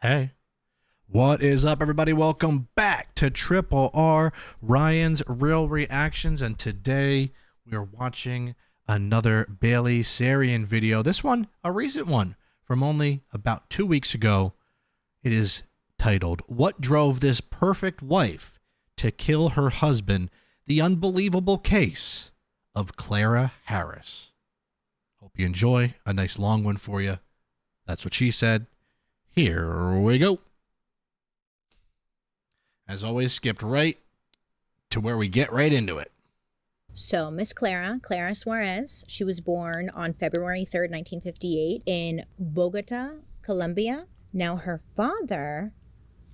Hey, what is up, everybody? Welcome back to Triple R, Ryan's Real Reactions, and today we are watching another Bailey Sarian video. This one, a recent one from only about 2 weeks ago. It is titled, "What Drove This Perfect Wife to Kill Her Husband? The Unbelievable Case of Clara Harris." Hope you enjoy. A nice long one for you. That's what she said. Here we go. As always, skipped right to where we get right into it. So Miss Clara Suarez, she was born on February 3rd, 1958 in Bogota, Colombia. Now her father,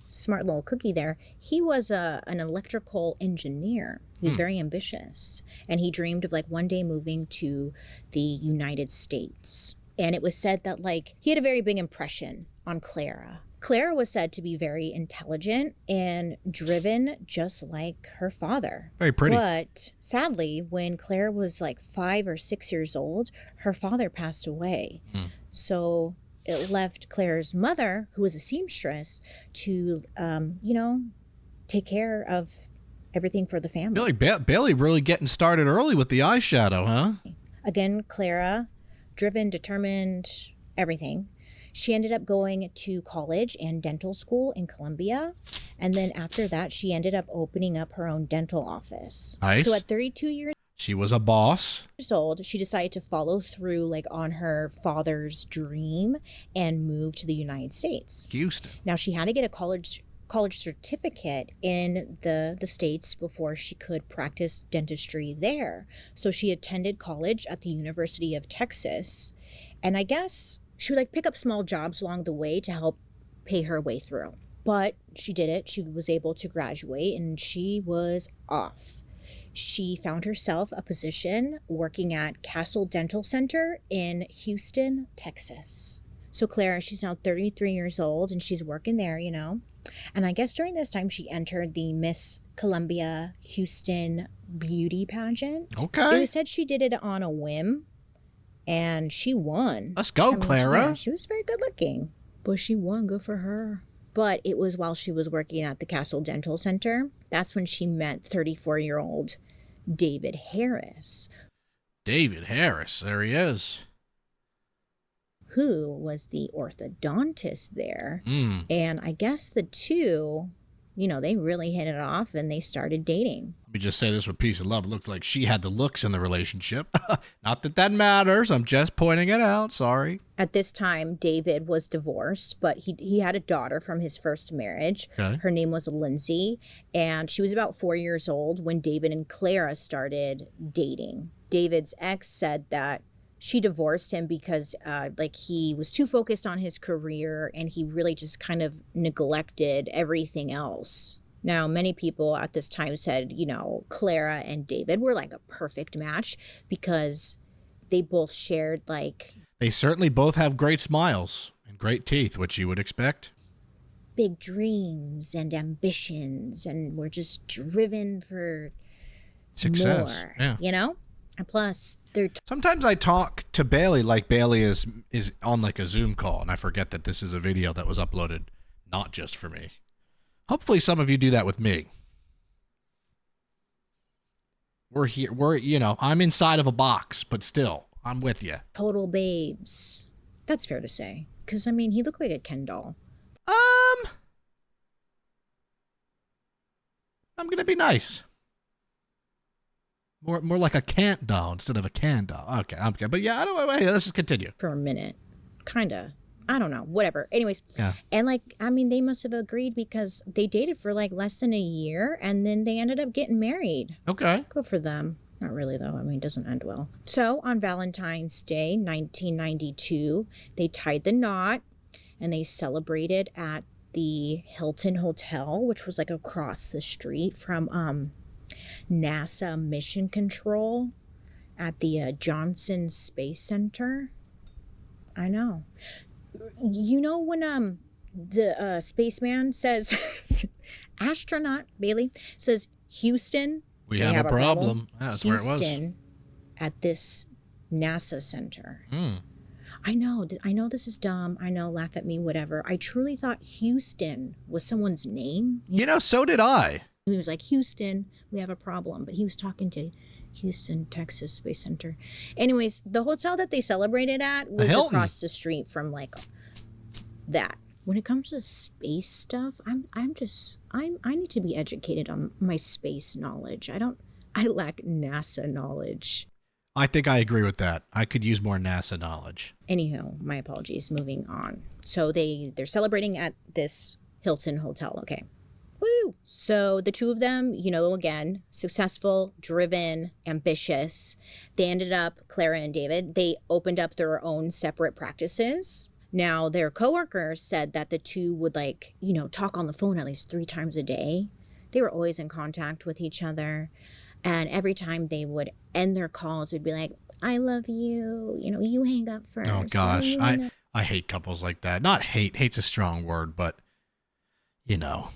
smart little cookie there, he was an electrical engineer. He was very ambitious, and he dreamed of one day moving to the United States. And it was said that he had a very big impression on Clara. Clara was said to be very intelligent and driven, just like her father. Very pretty. But sadly, when Clara was 5 or 6 years old, her father passed away. So it left Clara's mother, who was a seamstress, to, take care of everything for the family. I feel like Bailey really getting started early with the eyeshadow, huh? Again, Clara, driven, determined, everything. She ended up going to college and dental school in Colombia. And then after that, she ended up opening up her own dental office. Nice. So at 32 years She was a boss. old, she decided to follow through on her father's dream and move to the United States. Houston. Now, she had to get a college certificate in the States before she could practice dentistry there. So she attended college at the University of Texas. And I guess she would pick up small jobs along the way to help pay her way through. But she did it. She was able to graduate and she was off. She found herself a position working at Castle Dental Center in Houston, Texas. So Clara, she's now 33 years old and she's working there, And I guess during this time she entered the Miss Columbia Houston beauty pageant. Okay. It was said she did it on a whim. And she won. Let's go, Clara. She was very good looking. But she won. Good for her. But it was while she was working at the Castle Dental Center. That's when she met 34-year-old David Harris. David Harris. There he is. Who was the orthodontist there. And I guess the two, they really hit it off and they started dating. Let me just say this with peace and love. It looks like she had the looks in the relationship. Not that that matters. I'm just pointing it out. Sorry. At this time, David was divorced, but he had a daughter from his first marriage. Okay. Her name was Lindsay, and she was about 4 years old when David and Clara started dating. David's ex said that she divorced him because he was too focused on his career and he really just kind of neglected everything else. Now, many people at this time said, Clara and David were a perfect match because they both shared They certainly both have great smiles and great teeth, which you would expect. Big dreams and ambitions, and were just driven for Success. more, Yeah. And plus, they're Sometimes I talk to Bailey like Bailey is on a Zoom call, and I forget that this is a video that was uploaded not just for me. Hopefully some of you do that with me. We're here. I'm inside of a box, but still, I'm with you. total babes. That's fair to say. Because, he looked like a Ken doll. I'm going to be nice. More like a cant doll instead of a can doll. Okay. But yeah, let's just continue. For a minute. Kinda. I don't know. Whatever. Anyways. Yeah. And they must have agreed because they dated for less than a year and then they ended up getting married. Okay. Good for them. Not really though. It doesn't end well. So on Valentine's Day, 1992, they tied the knot and they celebrated at the Hilton Hotel, which was across the street from NASA Mission Control at the Johnson Space Center. I know. When the spaceman says, astronaut Bailey says, Houston, we have a problem. Yeah, that's Houston, where it was. At this NASA center. I know this is dumb. I know, laugh at me, whatever. I truly thought Houston was someone's name. You know, so did I. He was like, Houston, we have a problem. But he was talking to Houston, Texas Space Center. Anyways, the hotel that they celebrated at was across the street from like that. When it comes to space stuff, I need to be educated on my space knowledge. I lack NASA knowledge. I think I agree with that. I could use more NASA knowledge. Anyhow, my apologies. Moving on. So they're celebrating at this Hilton hotel. Okay. Woo! So the two of them, you know, again, successful, driven, ambitious. They ended up, Clara and David, they opened up their own separate practices. Now, their coworkers said that the two would, like, you know, talk on the phone at least 3 times a day. They were always in contact with each other. And every time they would end their calls, it would be like, I love you. You know, you hang up first. Oh, gosh. I hate couples like that. Not hate. Hate's a strong word, but, you know,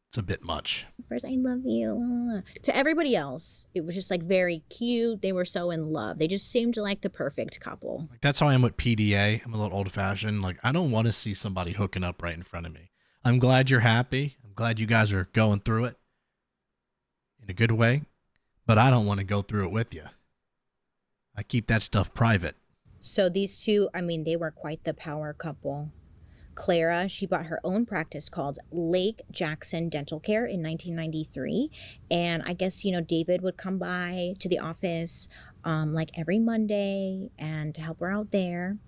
it's a bit much. First, I love you. To everybody else, it was just like very cute. They were so in love. They just seemed like the perfect couple. Like, that's how I am with PDA. I'm a little old fashioned. Like, I don't want to see somebody hooking up right in front of me. I'm glad you're happy. I'm glad you guys are going through it in a good way, but I don't want to go through it with you. I keep that stuff private. So these two, I mean, they were quite the power couple. Clara, she bought her own practice called Lake Jackson Dental Care in 1993. And I guess, you know, David would come by to the office like every Monday and to help her out there.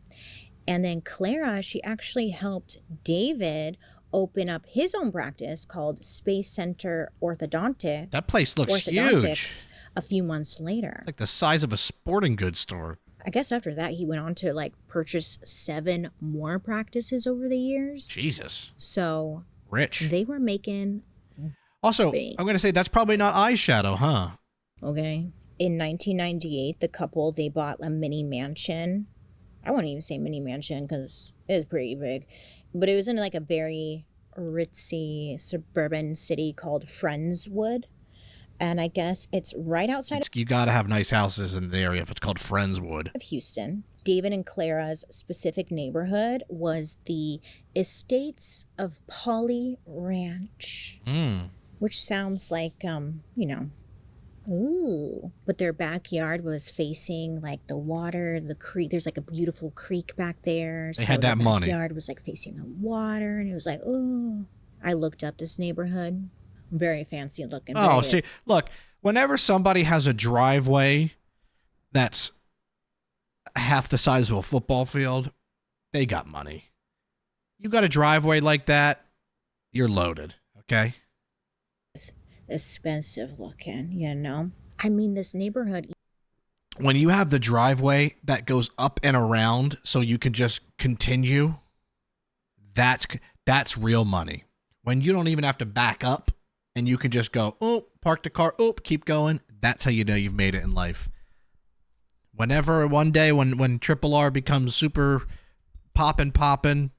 And then Clara, she actually helped David open up his own practice called Space Center Orthodontics. That place looks huge. A few months later. It's like the size of a sporting goods store. I guess after that, he went on to like purchase 7 more practices over the years. Jesus. So rich. They were making. Also, I'm going to say that's probably not eyeshadow, huh? Okay. In 1998, the couple, they bought a mini mansion. I won't even say mini mansion because it was pretty big. But it was in like a very ritzy suburban city called Friendswood. And I guess it's right outside you got to have nice houses in the area if it's called Friendswood. Of Houston. David and Clara's specific neighborhood was the Estates of Polly Ranch. Which sounds like, you know, ooh. But their backyard was facing like the water, the creek. There's like a beautiful creek back there. They had that money. The backyard was like facing the water. And it was like, ooh. I looked up this neighborhood. Very fancy looking. Oh, see, look, whenever somebody has a driveway that's half the size of a football field, they got money. You got a driveway like that, you're loaded, okay? It's expensive looking, you know? I mean, this neighborhood. When you have the driveway that goes up and around so you can just continue, that's real money. When you don't even have to back up, and you can just go, oh, park the car, oh, keep going. That's how you know you've made it in life. Whenever one day when Triple R becomes super poppin',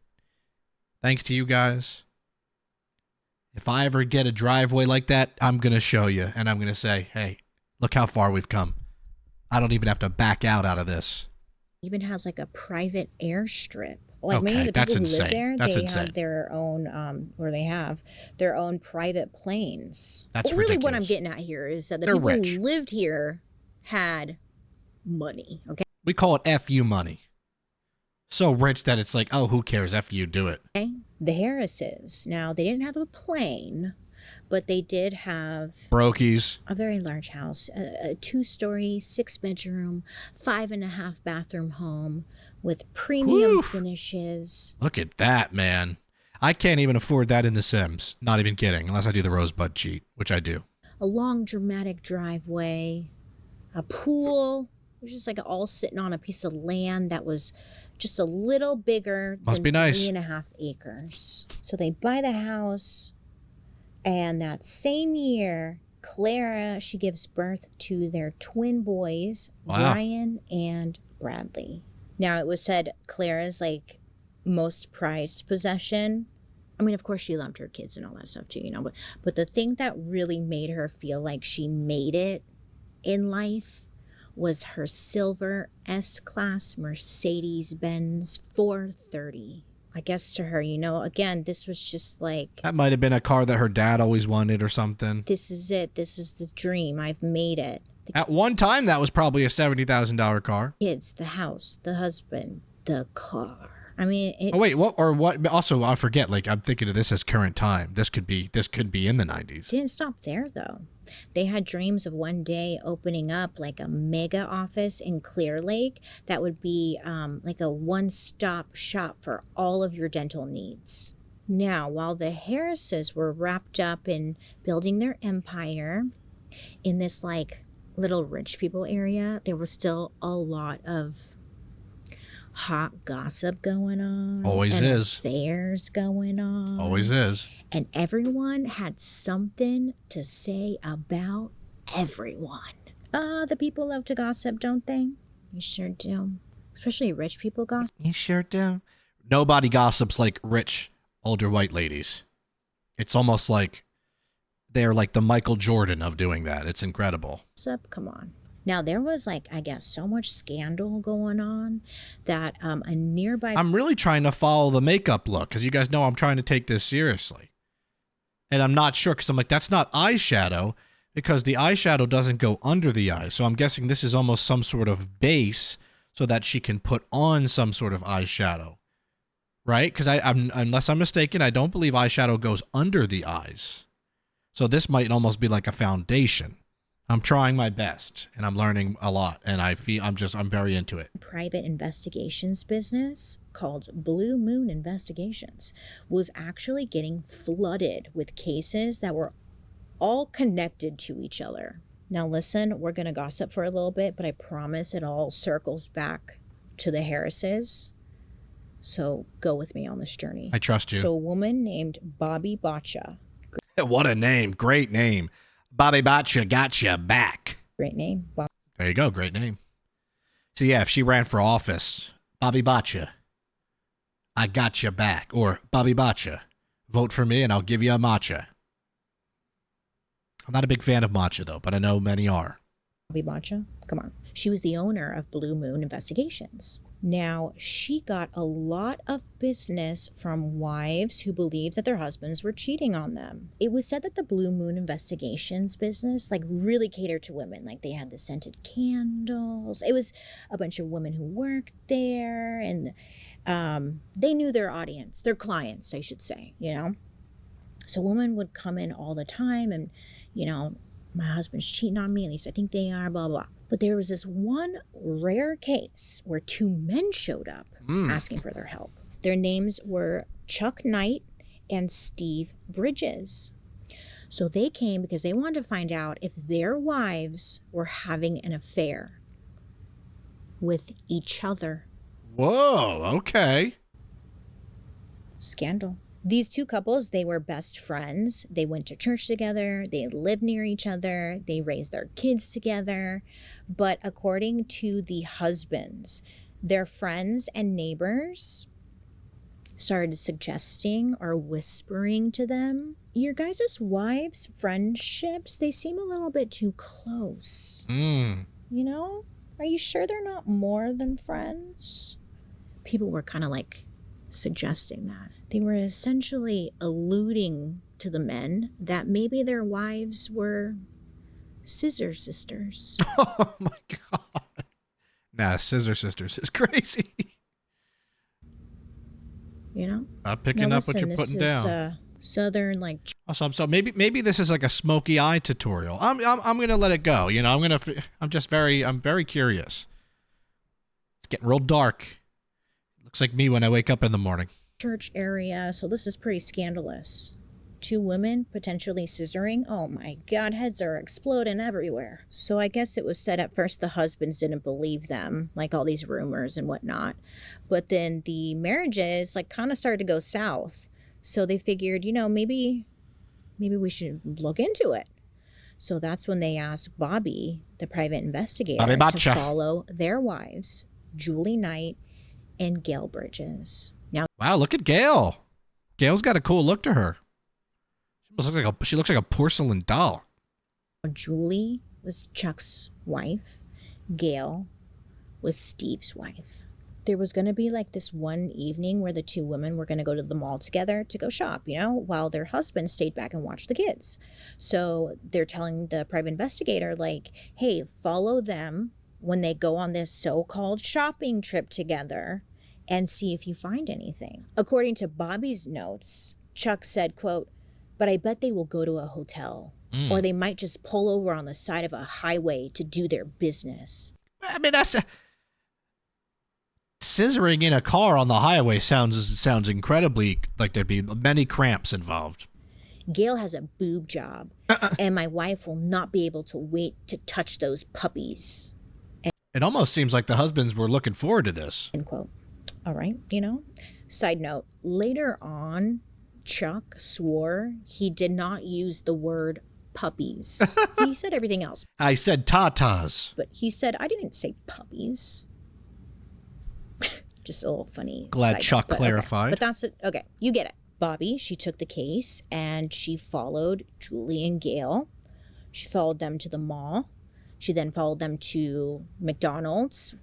thanks to you guys, if I ever get a driveway like that, I'm going to show you. And I'm going to say, hey, look how far we've come. I don't even have to back out of this. Even has like a private airstrip. Like okay, many of the people who insane. live there, That's they insane. have their own, they have their own private planes. That's really ridiculous. what I'm getting at here is that the They're people rich. who lived here had money. Okay. We call it FU money. So rich that it's like, oh, who cares? FU, do it. Okay. The Harrises. Now, they didn't have a plane, but they did have Brokies. a very large house, a 2-story, 6-bedroom, 5.5 bathroom home with premium finishes. Look at that, man. I can't even afford that in The Sims. Not even kidding, unless I do the Rosebud cheat, which I do. A long, dramatic driveway, a pool, which is like all sitting on a piece of land that was just a little bigger Must than be nice. 3.5 acres. So they buy the house, and that same year, Clara, she gives birth to their twin boys, Wow. Ryan and Bradley. Now, it was said Clara's like most prized possession. I mean, of course, she loved her kids and all that stuff too, you know, but the thing that really made her feel like she made it in life was her silver S-Class Mercedes-Benz 430. I guess to her, again, this was just like, That might have been a car that her dad always wanted or something. this is it. This is the dream. I've made it. At one time, that was probably a $70,000 car. Kids, the house, the husband, the car. I mean, Oh wait, what or what? Also, I forget. Like I'm thinking of this as current time. This could be in the 90s. Didn't stop there though. They had dreams of one day opening up like a mega office in Clear Lake that would be like a one-stop shop for all of your dental needs. Now, while the Harrises were wrapped up in building their empire in this like little rich people area, there was still a lot of hot gossip going on. Always and is. Affairs going on. Always is. And everyone had something to say about everyone. The people love to gossip, don't they? You sure do. Especially rich people gossip. You sure do. Nobody gossips like rich, older white ladies. It's almost like they're like the Michael Jordan of doing that. It's incredible. Come on. Now, there was like, I guess, so much scandal going on that a nearby... I'm really trying to follow the makeup look because you guys know I'm trying to take this seriously. And I'm not sure because I'm like, that's not eyeshadow because the eyeshadow doesn't go under the eyes. So I'm guessing this is almost some sort of base so that she can put on some sort of eyeshadow. Right? Because unless I'm mistaken, I don't believe eyeshadow goes under the eyes. So this might almost be like a foundation. I'm trying my best, and I'm learning a lot, and I'm very into it. Private investigations business called Blue Moon Investigations was actually getting flooded with cases that were all connected to each other. Now listen, we're going to gossip for a little bit, but I promise it all circles back to the Harrises. So go with me on this journey. I trust you. So a woman named Bobby Botcha. What a name. Great name. Bobby Botcha got you back. Great name. There you go. Great name. So yeah, if she ran for office, Bobby Botcha, I got you back. Or Bobby Botcha, vote for me and I'll give you a matcha. I'm not a big fan of matcha though, but I know many are. Bobby Botcha, come on. She was the owner of Blue Moon Investigations. Now, she got a lot of business from wives who believed that their husbands were cheating on them. It was said that the Blue Moon Investigations business like really catered to women. Like they had the scented candles. It was a bunch of women who worked there and they knew their audience, their clients, I should say, So women would come in all the time and, my husband's cheating on me, at least I think they are, blah, blah. But there was this one rare case where two men showed up asking for their help. Their names were Chuck Knight and Steve Bridges. So they came because they wanted to find out if their wives were having an affair with each other. Whoa, okay. Scandal. These two couples, they were best friends. They went to church together. They lived near each other. They raised their kids together. But according to the husbands, their friends and neighbors started suggesting or whispering to them, your guys' wives' friendships, they seem a little bit too close. Are you sure they're not more than friends? People were kind of like suggesting that. They were essentially alluding to the men that maybe their wives were scissor sisters. Oh my God. Nah, scissor sisters is crazy. I'm picking up what you're putting down. Southern like. So maybe this is like a smoky eye tutorial. I'm gonna let it go. I'm very curious. It's getting real dark. Looks like me when I wake up in the morning. Church area, so this is pretty scandalous. Two women potentially scissoring. Oh my God, heads are exploding everywhere. So I guess it was said at first the husbands didn't believe them, like all these rumors and whatnot. But then the marriages like kind of started to go south. So they figured, maybe we should look into it. So that's when they asked Bobby, the private investigator, to follow their wives, Julie Knight and Gail Bridges. Now, wow, look at Gail. Gail's got a cool look to her. She looks like a porcelain doll. Julie was Chuck's wife. Gail was Steve's wife. There was going to be like this one evening where the two women were going to go to the mall together to go shop, while their husbands stayed back and watched the kids. So they're telling the private investigator, like, hey, follow them when they go on this so-called shopping trip together and see if you find anything. According to Bobby's notes, Chuck said, quote, but I bet they will go to a hotel or they might just pull over on the side of a highway to do their business. I mean, scissoring in a car on the highway sounds incredibly like there'd be many cramps involved. Gail has a boob job, and my wife will not be able to wait to touch those puppies. It almost seems like the husbands were looking forward to this. End quote. All right, Side note, later on, Chuck swore he did not use the word puppies. He said everything else. I said tatas. But he said, I didn't say puppies. Just a little funny. Glad Chuck note, clarified. Okay. But that's it. Okay, you get it. Bobby, she took the case and she followed Julie and Gail. She followed them to the mall. She then followed them to McDonald's.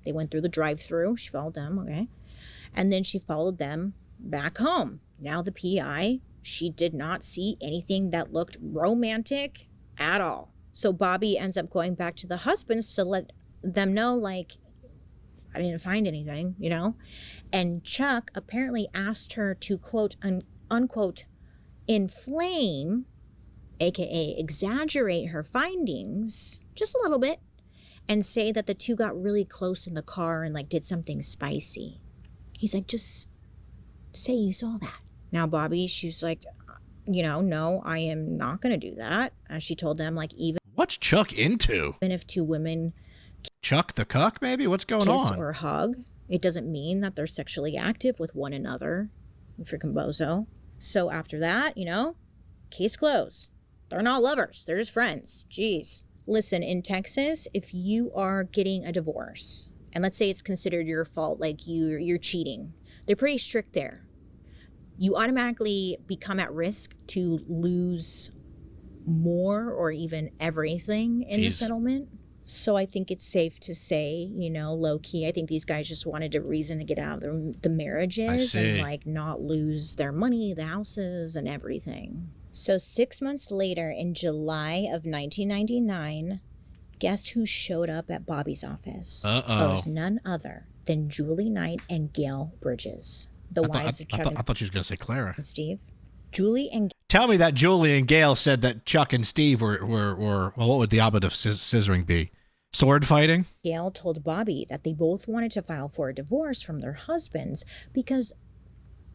They went through the drive-thru. She followed them, okay. And then she followed them back home. Now the PI, she did not see anything that looked romantic at all. So Bobby ends up going back to the husbands to let them know, like, I didn't find anything, And Chuck apparently asked her to, quote, unquote, inflame, aka exaggerate her findings just a little bit and say that the two got really close in the car and like did something spicy. He's like, just say you saw that. Now Bobby, she's like, no, I am not going to do that. She told them, like, even what's Chuck into? Even if two women Chuck the cuck, maybe? What's going kiss on? or hug, it doesn't mean that they're sexually active with one another. Freaking bozo. So after that, case closed. They're not lovers. They're just friends. Jeez. Listen, in Texas, if you are getting a divorce, and let's say it's considered your fault, like you're cheating, they're pretty strict there. You automatically become at risk to lose more or even everything in the settlement. So I think it's safe to say, low key, I think these guys just wanted a reason to get out of the marriages and like not lose their money, the houses and everything. So 6 months later, in July of 1999, guess who showed up at Bobby's office? It was none other than Julie Knight and Gail Bridges, the wives of Chuck I thought she was going to say Clara. and Steve. Julie and Tell me that Julie and Gail said that Chuck and Steve were well, what would the opposite of scissoring be? Sword fighting? Gail told Bobby that they both wanted to file for a divorce from their husbands because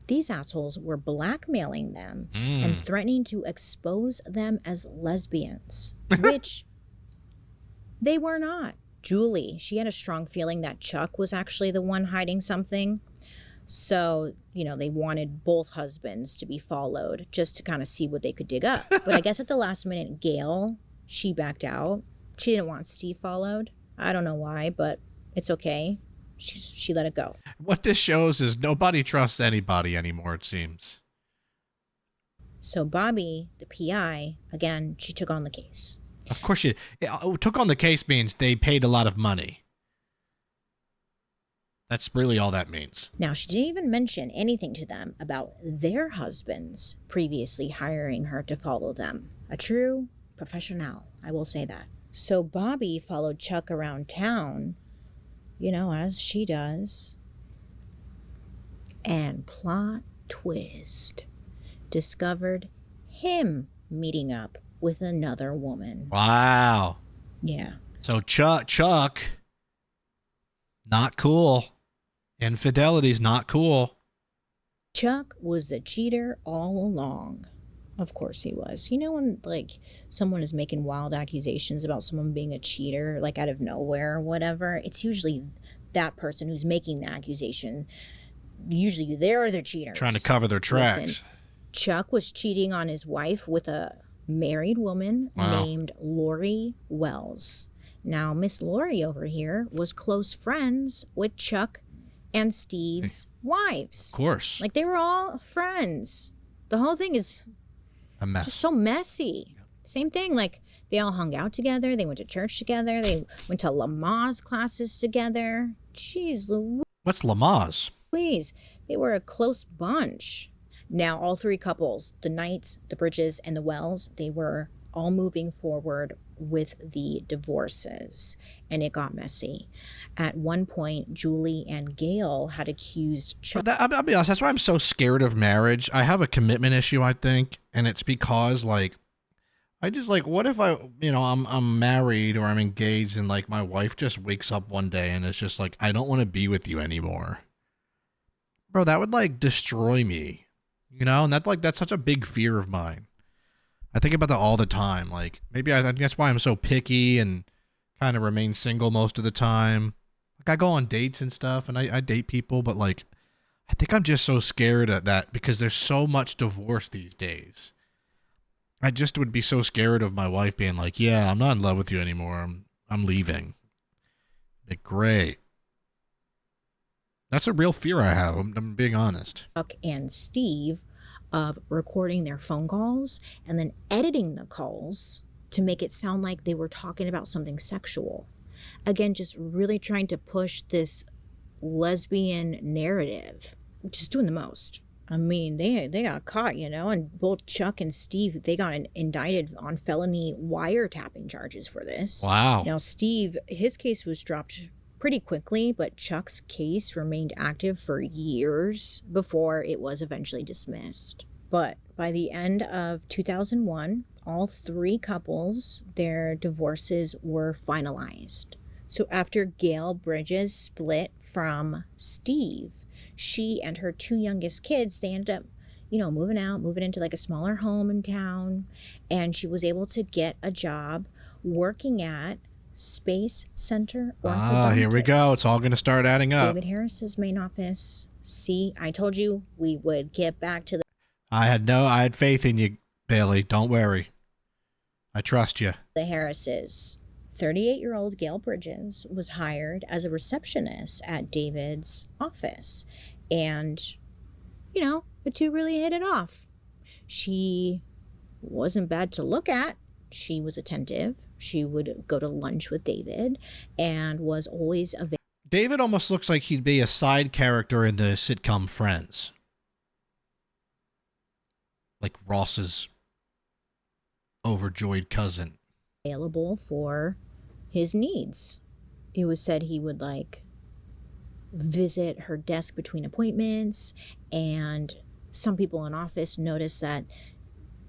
these assholes were blackmailing them and threatening to expose them as lesbians, which they were not. Julie, she had a strong feeling that Chuck was actually the one hiding something. So, they wanted both husbands to be followed just to kind of see what they could dig up. But I guess at the last minute, Gail, she backed out. She didn't want Steve followed. I don't know why, but it's okay. She let it go. What this shows is nobody trusts anybody anymore, it seems. So Bobby, the PI, again, she took on the case. Of course she took on the case means they paid a lot of money. That's really all that means. Now, she didn't even mention anything to them about their husbands previously hiring her to follow them. A true professional, I will say that. So Bobby followed Chuck around town, as she does. And plot twist, discovered him meeting up with another woman. Wow. Yeah. So Chuck, not cool. Infidelity's not cool. Chuck was a cheater all along. Of course he was. When someone is making wild accusations about someone being a cheater, like out of nowhere or whatever, it's usually that person who's making the accusation. Usually they're the cheaters. Trying to cover their tracks. Listen, Chuck was cheating on his wife with a married woman named Lori Wells. Now, Miss Lori over here was close friends with Chuck and Steve's wives. Of course. Like, they were all friends. The whole thing is a mess. just so messy. Same thing, like They all hung out together. They went to church together. They went to Lamaze classes together. Jeez What's Lamaze? Louise, they were a close bunch. Now, all three couples, the Knights, the Bridges, and the Wells, they were all moving forward with the divorces, and it got messy. At one point, Julie and Gail had accused Chuck. I'll be honest, that's why I'm so scared of marriage. I have a commitment issue, I think, and it's because, like, I just, like, what if I'm married or I'm engaged and, like, my wife just wakes up one day and it's just like, I don't want to be with you anymore. Bro, that would, like, destroy me, and that's such a big fear of mine. I think about that all the time. Like, maybe I think that's why I'm so picky and kind of remain single most of the time. Like, I go on dates and stuff, and I date people, but, like, I think I'm just so scared of that because there's so much divorce these days. I just would be so scared of my wife being like, yeah, I'm not in love with you anymore. I'm leaving. Like, great. That's a real fear I have. I'm being honest. Chuck and Steve of recording their phone calls and then editing the calls to make it sound like they were talking about something sexual. Again, just really trying to push this lesbian narrative, just doing the most. I mean, they got caught, and both Chuck and Steve, they got indicted on felony wiretapping charges for this. Wow. Now, Steve, his case was dropped pretty quickly, but Chuck's case remained active for years before it was eventually dismissed. But by the end of 2001, all three couples, their divorces were finalized. So after Gail Bridges split from Steve, she and her two youngest kids, they ended up, moving into like a smaller home in town. And she was able to get a job working at Space Center Orthodontics. Here we go. It's all going to start adding up. David Harris's main office. See, I told you we would get back to the... I had faith in you, Bailey. Don't worry. I trust you. The Harrises. 38-year-old Gail Bridges was hired as a receptionist at David's office. And, the two really hit it off. She wasn't bad to look at. She was attentive. She would go to lunch with David and was always available. David almost looks like he'd be a side character in the sitcom Friends. Like Ross's overjoyed cousin. Available for his needs. It was said he would visit her desk between appointments, and some in office noticed that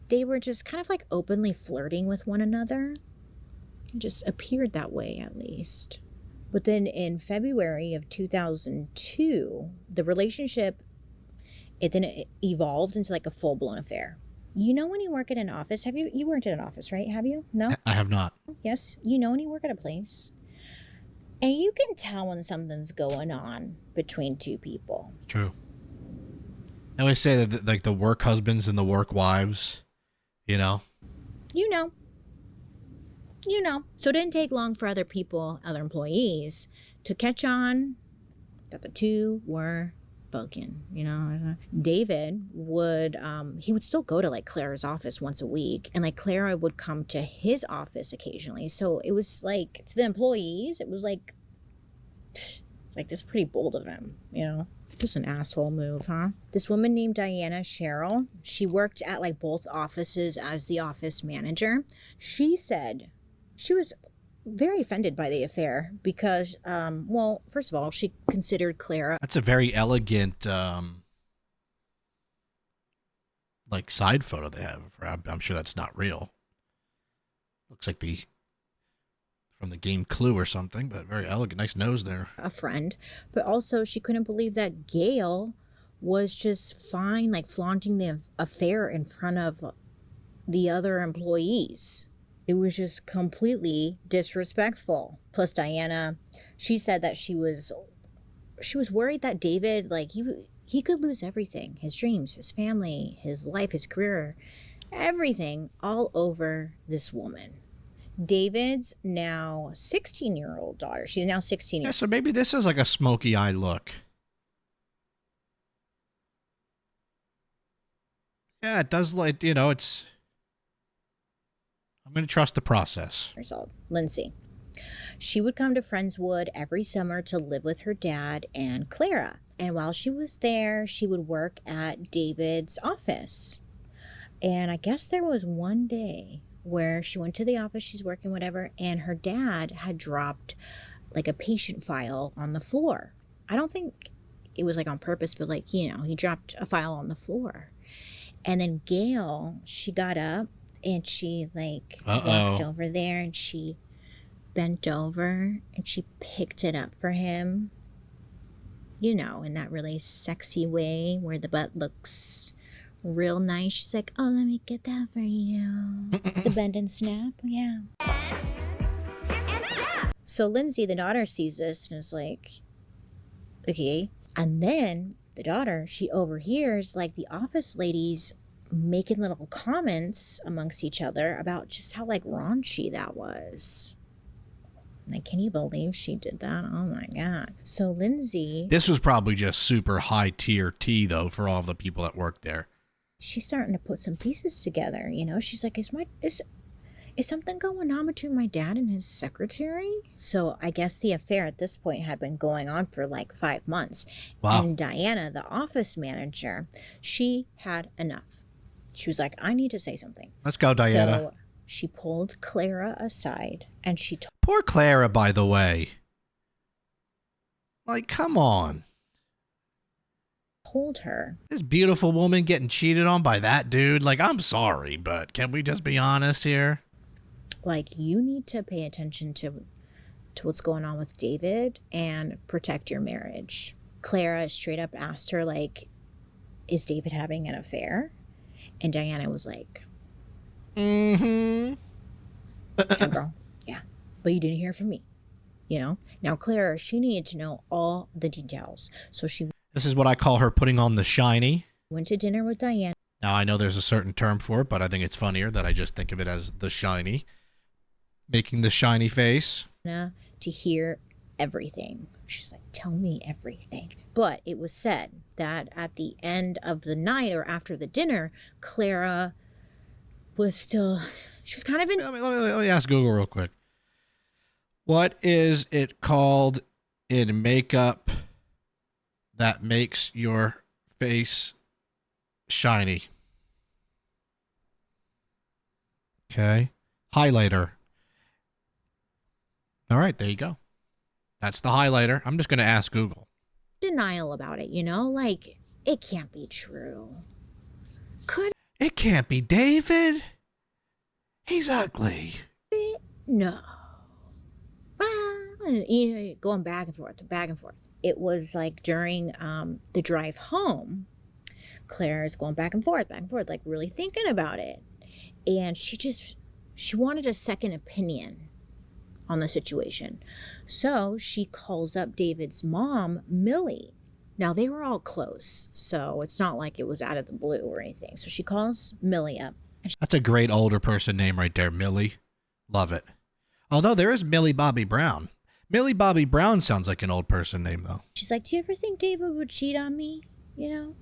they were just kind of openly flirting with one another. It just appeared that way, at least. But then in February of 2002, the relationship, it evolved into a full-blown affair. When you work at an office, you worked at an office, right? Have you? No? I have not. Yes. When you work at a place, and you can tell when something's going on between two people. True. I always say that the work husbands and the work wives, So it didn't take long for other employees to catch on that the two were bugging, David would, he would still go to Clara's office once a week, and Clara would come to his office occasionally. So it was to the employees, it was this is pretty bold of him, Just an asshole move, huh? This woman named Diana Sherrill, she worked at both offices as the office manager. She said she was very offended by the affair because, first of all, she considered Clara... That's a very elegant, side photo they have. I'm sure that's not real. Looks like from the game Clue or something, but very elegant. Nice nose there. A friend, but also she couldn't believe that Gail was just fine, flaunting the affair in front of the other employees. It was just completely disrespectful. Plus, Diana, she said that she was worried that David, he could lose everything. His dreams, his family, his life, his career, everything all over this woman. David's now 16-year-old daughter. She's now 16 years old. Yeah, so maybe this is a smoky eye look. Yeah, it does it's... I'm going to trust the process. Years old, Lindsay. She would come to Friendswood every summer to live with her dad and Clara. And while she was there, she would work at David's office. And I guess there was one day where she went to the office, she's working, whatever, and her dad had dropped like a patient file on the floor. I don't think it was like on purpose, but like, you know, he dropped a file on the floor. And then Gail, she got up and she like walked over there and she bent over and she picked it up for him. You know, in that really sexy way where the butt looks real nice. She's like, oh, let me get that for you. The bend and snap, yeah. So Lindsay, the daughter, sees this and is like, okay. And then the daughter, she overhears like the office ladies making little comments amongst each other about just how like raunchy that was. Like, can you believe she did that? Oh my God. So Lindsay, this was probably just super high tier tea though for all the people that worked there. She's starting to put some pieces together, you know. She's like, is something going on between my dad and his secretary? So I guess the affair at this point had been going on for like 5 months. Wow. And Diana, the office manager, she had enough. She was like, I need to say something. Let's go, Diana. So she pulled Clara aside and she Poor Clara, by the way. Like, come on. told her. This beautiful woman getting cheated on by that dude. Like, I'm sorry, but can we just be honest here? Like, you need to pay attention to what's going on with David and protect your marriage. Clara straight up asked her, like, is David having an affair? And Diana was like, mm-hmm. yeah, girl, yeah. But you didn't hear from me, you know? Now, Clara, she needed to know all the details. So she This is what I call her putting on the shiny. went to dinner with Diana. Now, I know there's a certain term for it, but I think it's funnier that I just think of it as the shiny. Making the shiny face. To hear everything. She's like, tell me everything. But it was said that at the end of the night or after the dinner, Clara was still, she was kind of in. Let me ask Google real quick. What is it called in makeup that makes your face shiny? Okay. Highlighter. All right, there you go. That's the highlighter. I'm just going to ask Google. Denial about it, you know? Like, it can't be true. Could It can't be David. He's ugly. it? No. Well, you know, going back and forth, back and forth. It was like during the drive home, Claire's going back and forth, like really thinking about it. And she wanted a second opinion on the situation. So she calls up David's mom, Millie. Now, they were all close, so it's not like it was out of the blue or anything. So she calls Millie up. That's a great older person name right there, Millie. Love it. Although there is Millie Bobby Brown. Millie Bobby Brown sounds like an old person name, though. She's like, do you ever think David would cheat on me? You know?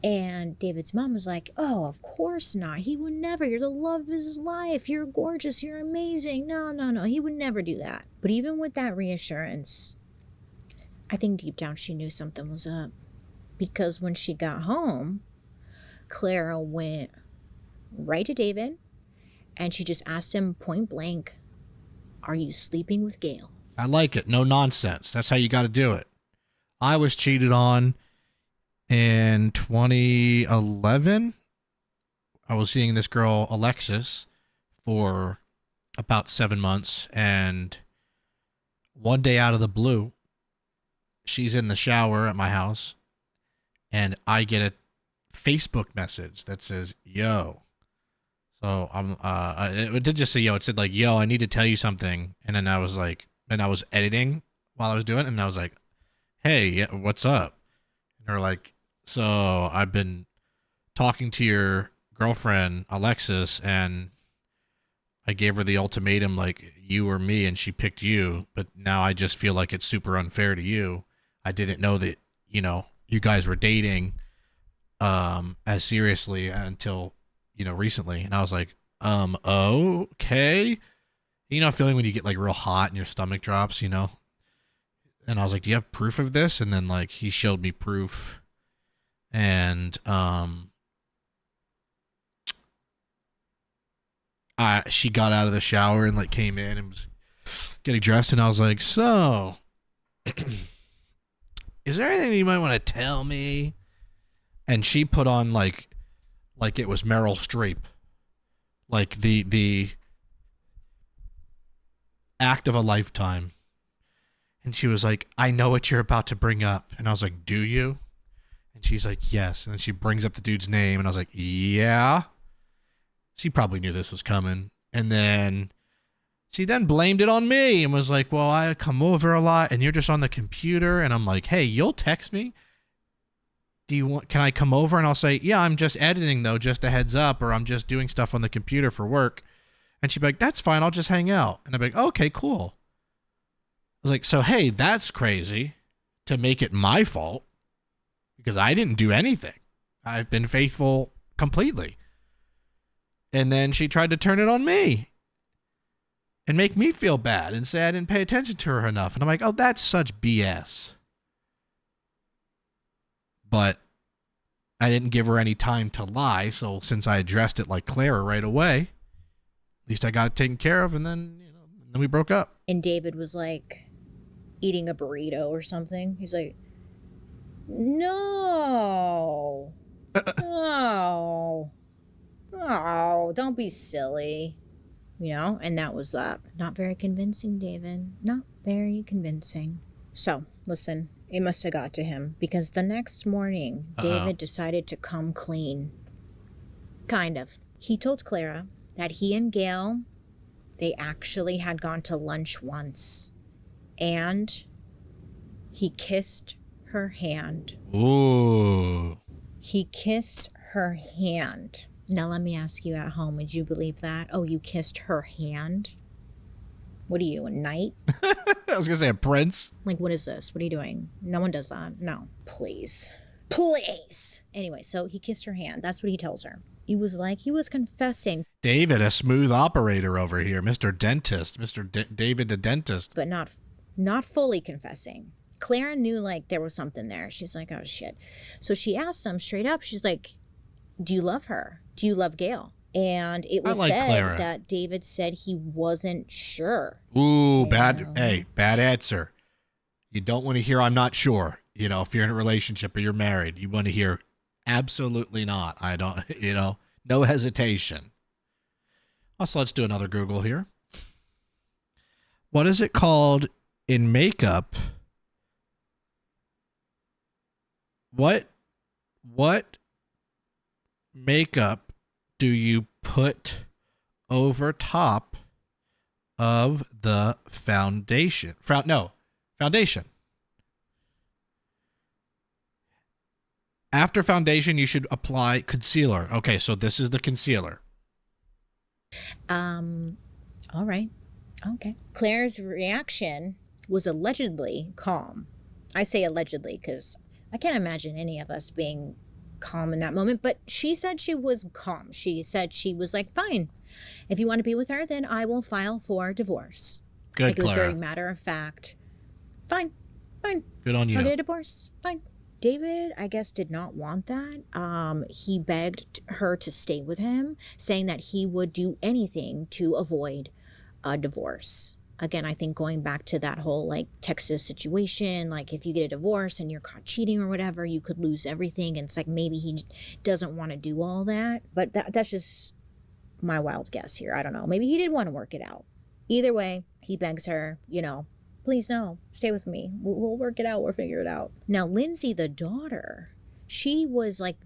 And David's mom was like, oh, of course not. He would never. You're the love of his life. You're gorgeous. You're amazing. No. He would never do that. But even with that reassurance, I think deep down she knew something was up. Because when she got home, Clara went right to David and she just asked him point blank, are you sleeping with Gail? I like it. No nonsense. That's how you got to do it. I was cheated on in 2011. I was seeing this girl, Alexis, for about 7 months. And one day out of the blue, she's in the shower at my house. And I get a Facebook message that says, yo. So it did just say, yo. It said like, yo, I need to tell you something. And then I was like, and I was editing while I was doing it. And I was like, hey, yeah, what's up? And they're like, so I've been talking to your girlfriend, Alexis, and I gave her the ultimatum, like, you or me, and she picked you. But now I just feel like it's super unfair to you. I didn't know that, you know, you guys were dating as seriously until, you know, recently. And I was like, Okay. You know, feeling when you get like real hot and your stomach drops, you know? And I was like, do you have proof of this? And then like he showed me proof. And she got out of the shower and like came in and was getting dressed, and I was like, so is there anything you might want to tell me? And she put on like it was Meryl Streep. Like the act of a lifetime. And she was like, I know what you're about to bring up. And I was like, do you? And she's like, yes. And then she brings up the dude's name, and I was like, yeah. She probably knew this was coming. And then she then blamed it on me and was like, well, I come over a lot and you're just on the computer. And I'm like, hey, you'll text me. Can I come over? And I'll say, yeah, I'm just editing though, just a heads up, or I'm just doing stuff on the computer for work. And she'd be like, that's fine, I'll just hang out. And I'd be like, okay, cool. I was like, so, hey, that's crazy to make it my fault because I didn't do anything. I've been faithful completely. And then she tried to turn it on me and make me feel bad and say I didn't pay attention to her enough. And I'm like, oh, that's such BS. But I didn't give her any time to lie. So since I addressed it like Clara right away, at least I got it taken care of. And then, then we broke up. And David was like eating a burrito or something. He's like, no, no. Oh, don't be silly. And that was that. Not very convincing, David. Not very convincing. So, listen, it must have got to him because the next morning, David decided to come clean. Kind of. He told Clara that he and Gail, they actually had gone to lunch once. And he kissed her hand. Ooh. He kissed her hand. Now, let me ask you at home, would you believe that? Oh, you kissed her hand? What are you, a knight? I was going to say a prince. Like, what is this? What are you doing? No one does that. No, please. Please. Anyway, so he kissed her hand. That's what he tells her. He was like, he was confessing. David, a smooth operator over here. Mr. Dentist. David the dentist. But not fully confessing. Clara knew, like, there was something there. She's like, oh, shit. So she asked him straight up. She's like, do you love her? Do you love Gail? And it was said Clara. That David said he wasn't sure. Ooh, bad answer. You don't want to hear I'm not sure. If you're in a relationship or you're married, you want to hear absolutely not. I don't, no hesitation. Also, let's do another Google here. What is it called in makeup? What makeup do you put over top of the foundation? Foundation. After foundation, you should apply concealer. Okay, so this is the concealer. All right. Okay. Claire's reaction was allegedly calm. I say allegedly because I can't imagine any of us being calm in that moment, but she said she was calm. She said she was like, fine, if you want to be with her, then I will file for divorce. Good, like, it was Clara. very matter of fact. Fine. Good on you. I'll get a divorce. Fine. David, I guess, did not want that. He begged her to stay with him, saying that he would do anything to avoid a divorce. Again, I think going back to that whole like Texas situation, like if you get a divorce and you're caught cheating or whatever, you could lose everything. And it's like maybe he doesn't want to do all that. But that's just my wild guess here. I don't know. Maybe he did want to work it out. Either way, he begs her, please no, stay with me. We'll work it out. We'll figure it out. Now, Lindsay, the daughter, she was like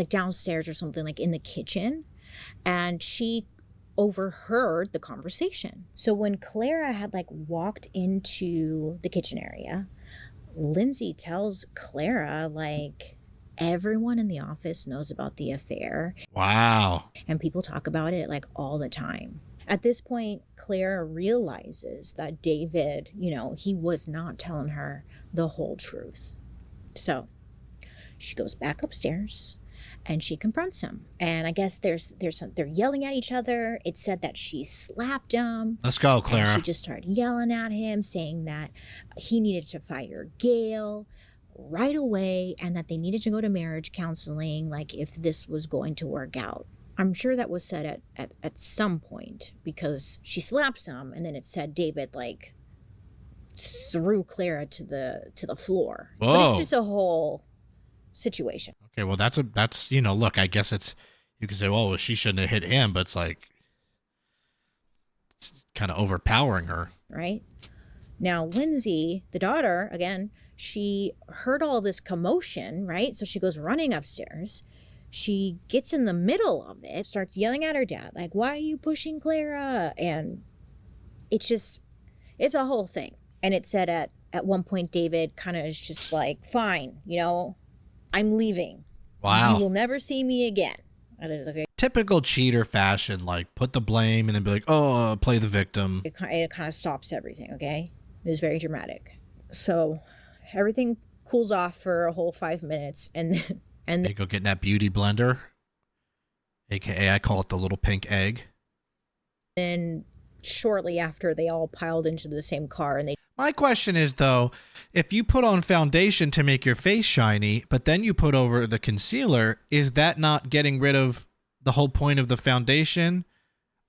downstairs or something, like in the kitchen, and she overheard the conversation. So when Clara had like walked into the kitchen area, Lindsay tells Clara like everyone in the office knows about the affair. Wow. And people talk about it like all the time. At this point, Clara realizes that David, he was not telling her the whole truth. So she goes back upstairs and she confronts him. And I guess they're yelling at each other. It said that she slapped him. Let's go, Clara. And she just started yelling at him, saying that he needed to fire Gail right away and that they needed to go to marriage counseling, like if this was going to work out. I'm sure that was said at some point, because she slaps him, and then it said David like threw Clara to the floor. Whoa. But it's just a whole situation. Okay, well that's you know, look, I guess it's, you can say, well, she shouldn't have hit him, but it's like, it's kind of overpowering her. Right? Now, Lindsay, the daughter, again, she heard all this commotion, right? So she goes running upstairs. She gets in the middle of it, starts yelling at her dad, like, why are you pushing Clara? And it's a whole thing. And it said at one point, David kind of is just like, fine, you know, I'm leaving. Wow. You will never see me again. And it's okay. Typical cheater fashion, like put the blame and then be like, oh, play the victim. It kind of stops everything, okay? It was very dramatic. So everything cools off for a whole 5 minutes, and then They go get in that beauty blender, aka I call it the little pink egg. then shortly after, they all piled into the same car, and they My question is, though, if you put on foundation to make your face shiny, but then you put over the concealer, is that not getting rid of the whole point of the foundation?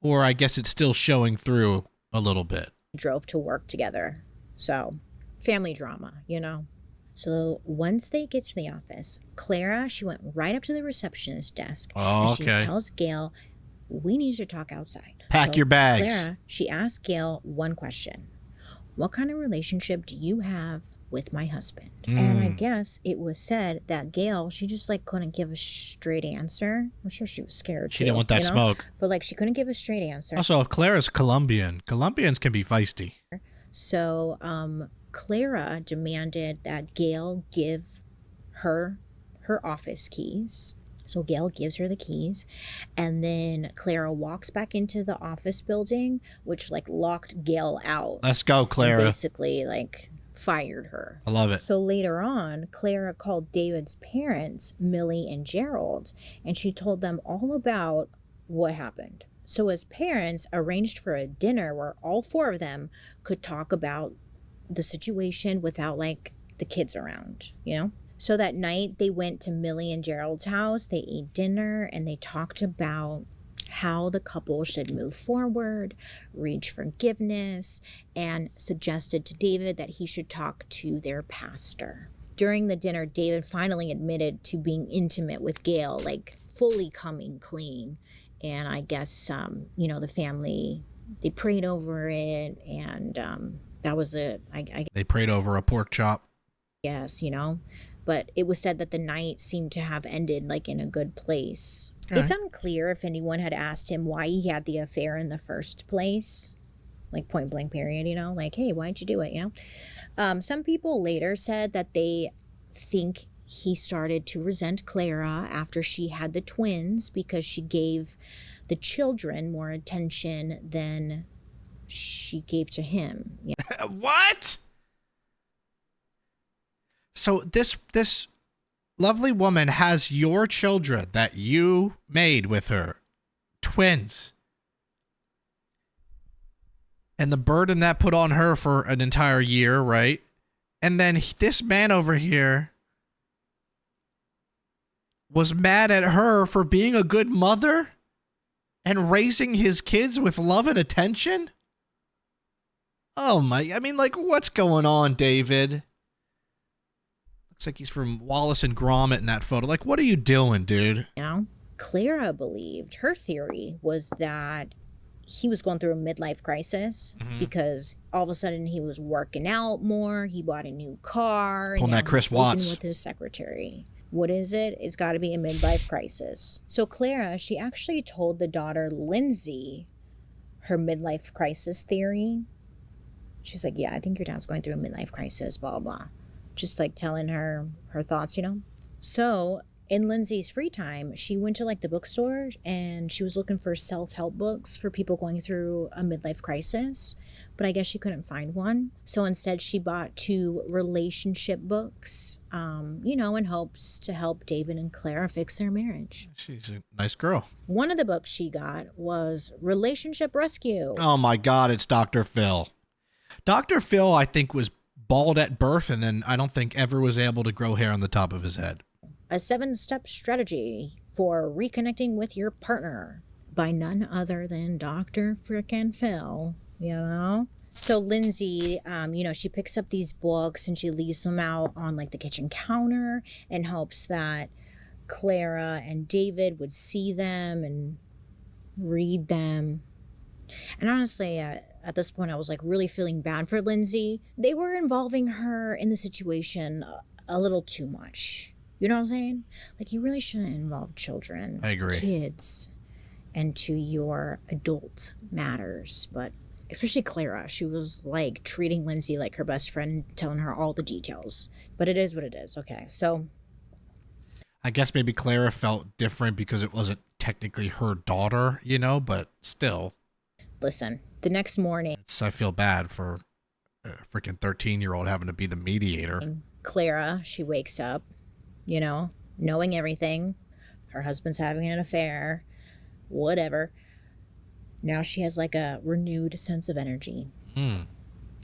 Or I guess it's still showing through a little bit. drove to work together. So family drama, you know. So once they get to the office, Clara, she went right up to the receptionist desk. Oh, and okay. she tells Gail, we need to talk outside. Pack So your bags. Clara, she asked Gail one question. What kind of relationship do you have with my husband? And I guess it was said that Gail, she just like couldn't give a straight answer. I'm sure she was scared. She didn't want that smoke. But like she couldn't give a straight answer. Also, if Clara's Colombian, Colombians can be feisty. So Clara demanded that Gail give her office keys. So Gail gives her the keys, and then Clara walks back into the office building, which like locked Gail out. Let's go, And Clara. basically like fired her. I love it. So later on, Clara called David's parents, Millie and Gerald, and she told them all about what happened. So his parents arranged for a dinner where all four of them could talk about the situation without like the kids around, you know? So that night they went to Millie and Gerald's house, they ate dinner, and they talked about how the couple should move forward, reach forgiveness, and suggested to David that he should talk to their pastor. During the dinner, David finally admitted to being intimate with Gail, like fully coming clean. And I guess, you know, the family, they prayed over it, and that was it. They prayed over a pork chop. Guess, you know. But it was said that the night seemed to have ended like in a good place. Okay. It's unclear if anyone had asked him why he had the affair in the first place. Like point blank period, you know, like, hey, why'd you do it, you know? Some people later said that they think he started to resent Clara after she had the twins because she gave the children more attention than she gave to him. You know? What? So this lovely woman has your children that you made with her, twins, and the burden that put on her for an entire year, right? And then this man over here was mad at her for being a good mother and raising his kids with love and attention? Oh my, I mean, like, what's going on, David? Looks like he's from Wallace and Gromit in that photo. Like, what are you doing, dude? You know, Clara believed, her theory was that he was going through a midlife crisis because all of a sudden he was working out more. He bought a new car. Pulling that Chris he's sleeping Watts. with his secretary. What is it? It's got to be a midlife crisis. So Clara, she actually told the daughter Lindsay her midlife crisis theory. She's like, yeah, I think your dad's going through a midlife crisis, blah, blah, blah. Just like telling her thoughts, you know? So In Lindsay's free time, she went to like the bookstore and she was looking for self-help books for people going through a midlife crisis, but I guess she couldn't find one. So instead she bought 2 relationship books, in hopes to help David and Clara fix their marriage. She's a nice girl. One of the books she got was Relationship Rescue. Oh my God, it's Dr. Phil. Dr. Phil, I think, was bald at birth and then I don't think ever was able to grow hair on the top of his head. A 7-step strategy for reconnecting with your partner by none other than Dr. Frickin' Phil, So Lindsay, she picks up these books and she leaves them out on like the kitchen counter in hopes that Clara and David would see them and read them. And honestly, at this point, I was like really feeling bad for Lindsay. They were involving her in the situation a little too much. You know what I'm saying? Like, you really shouldn't involve children, I agree, kids, into your adult matters. But especially Clara, she was like treating Lindsay like her best friend, telling her all the details. But it is what it is. Okay, so I guess maybe Clara felt different because it wasn't technically her daughter, but still. Listen, the next morning, I feel bad for a freaking 13-year-old having to be the mediator. Clara, she wakes up, knowing everything. Her husband's having an affair, whatever. Now she has like a renewed sense of energy.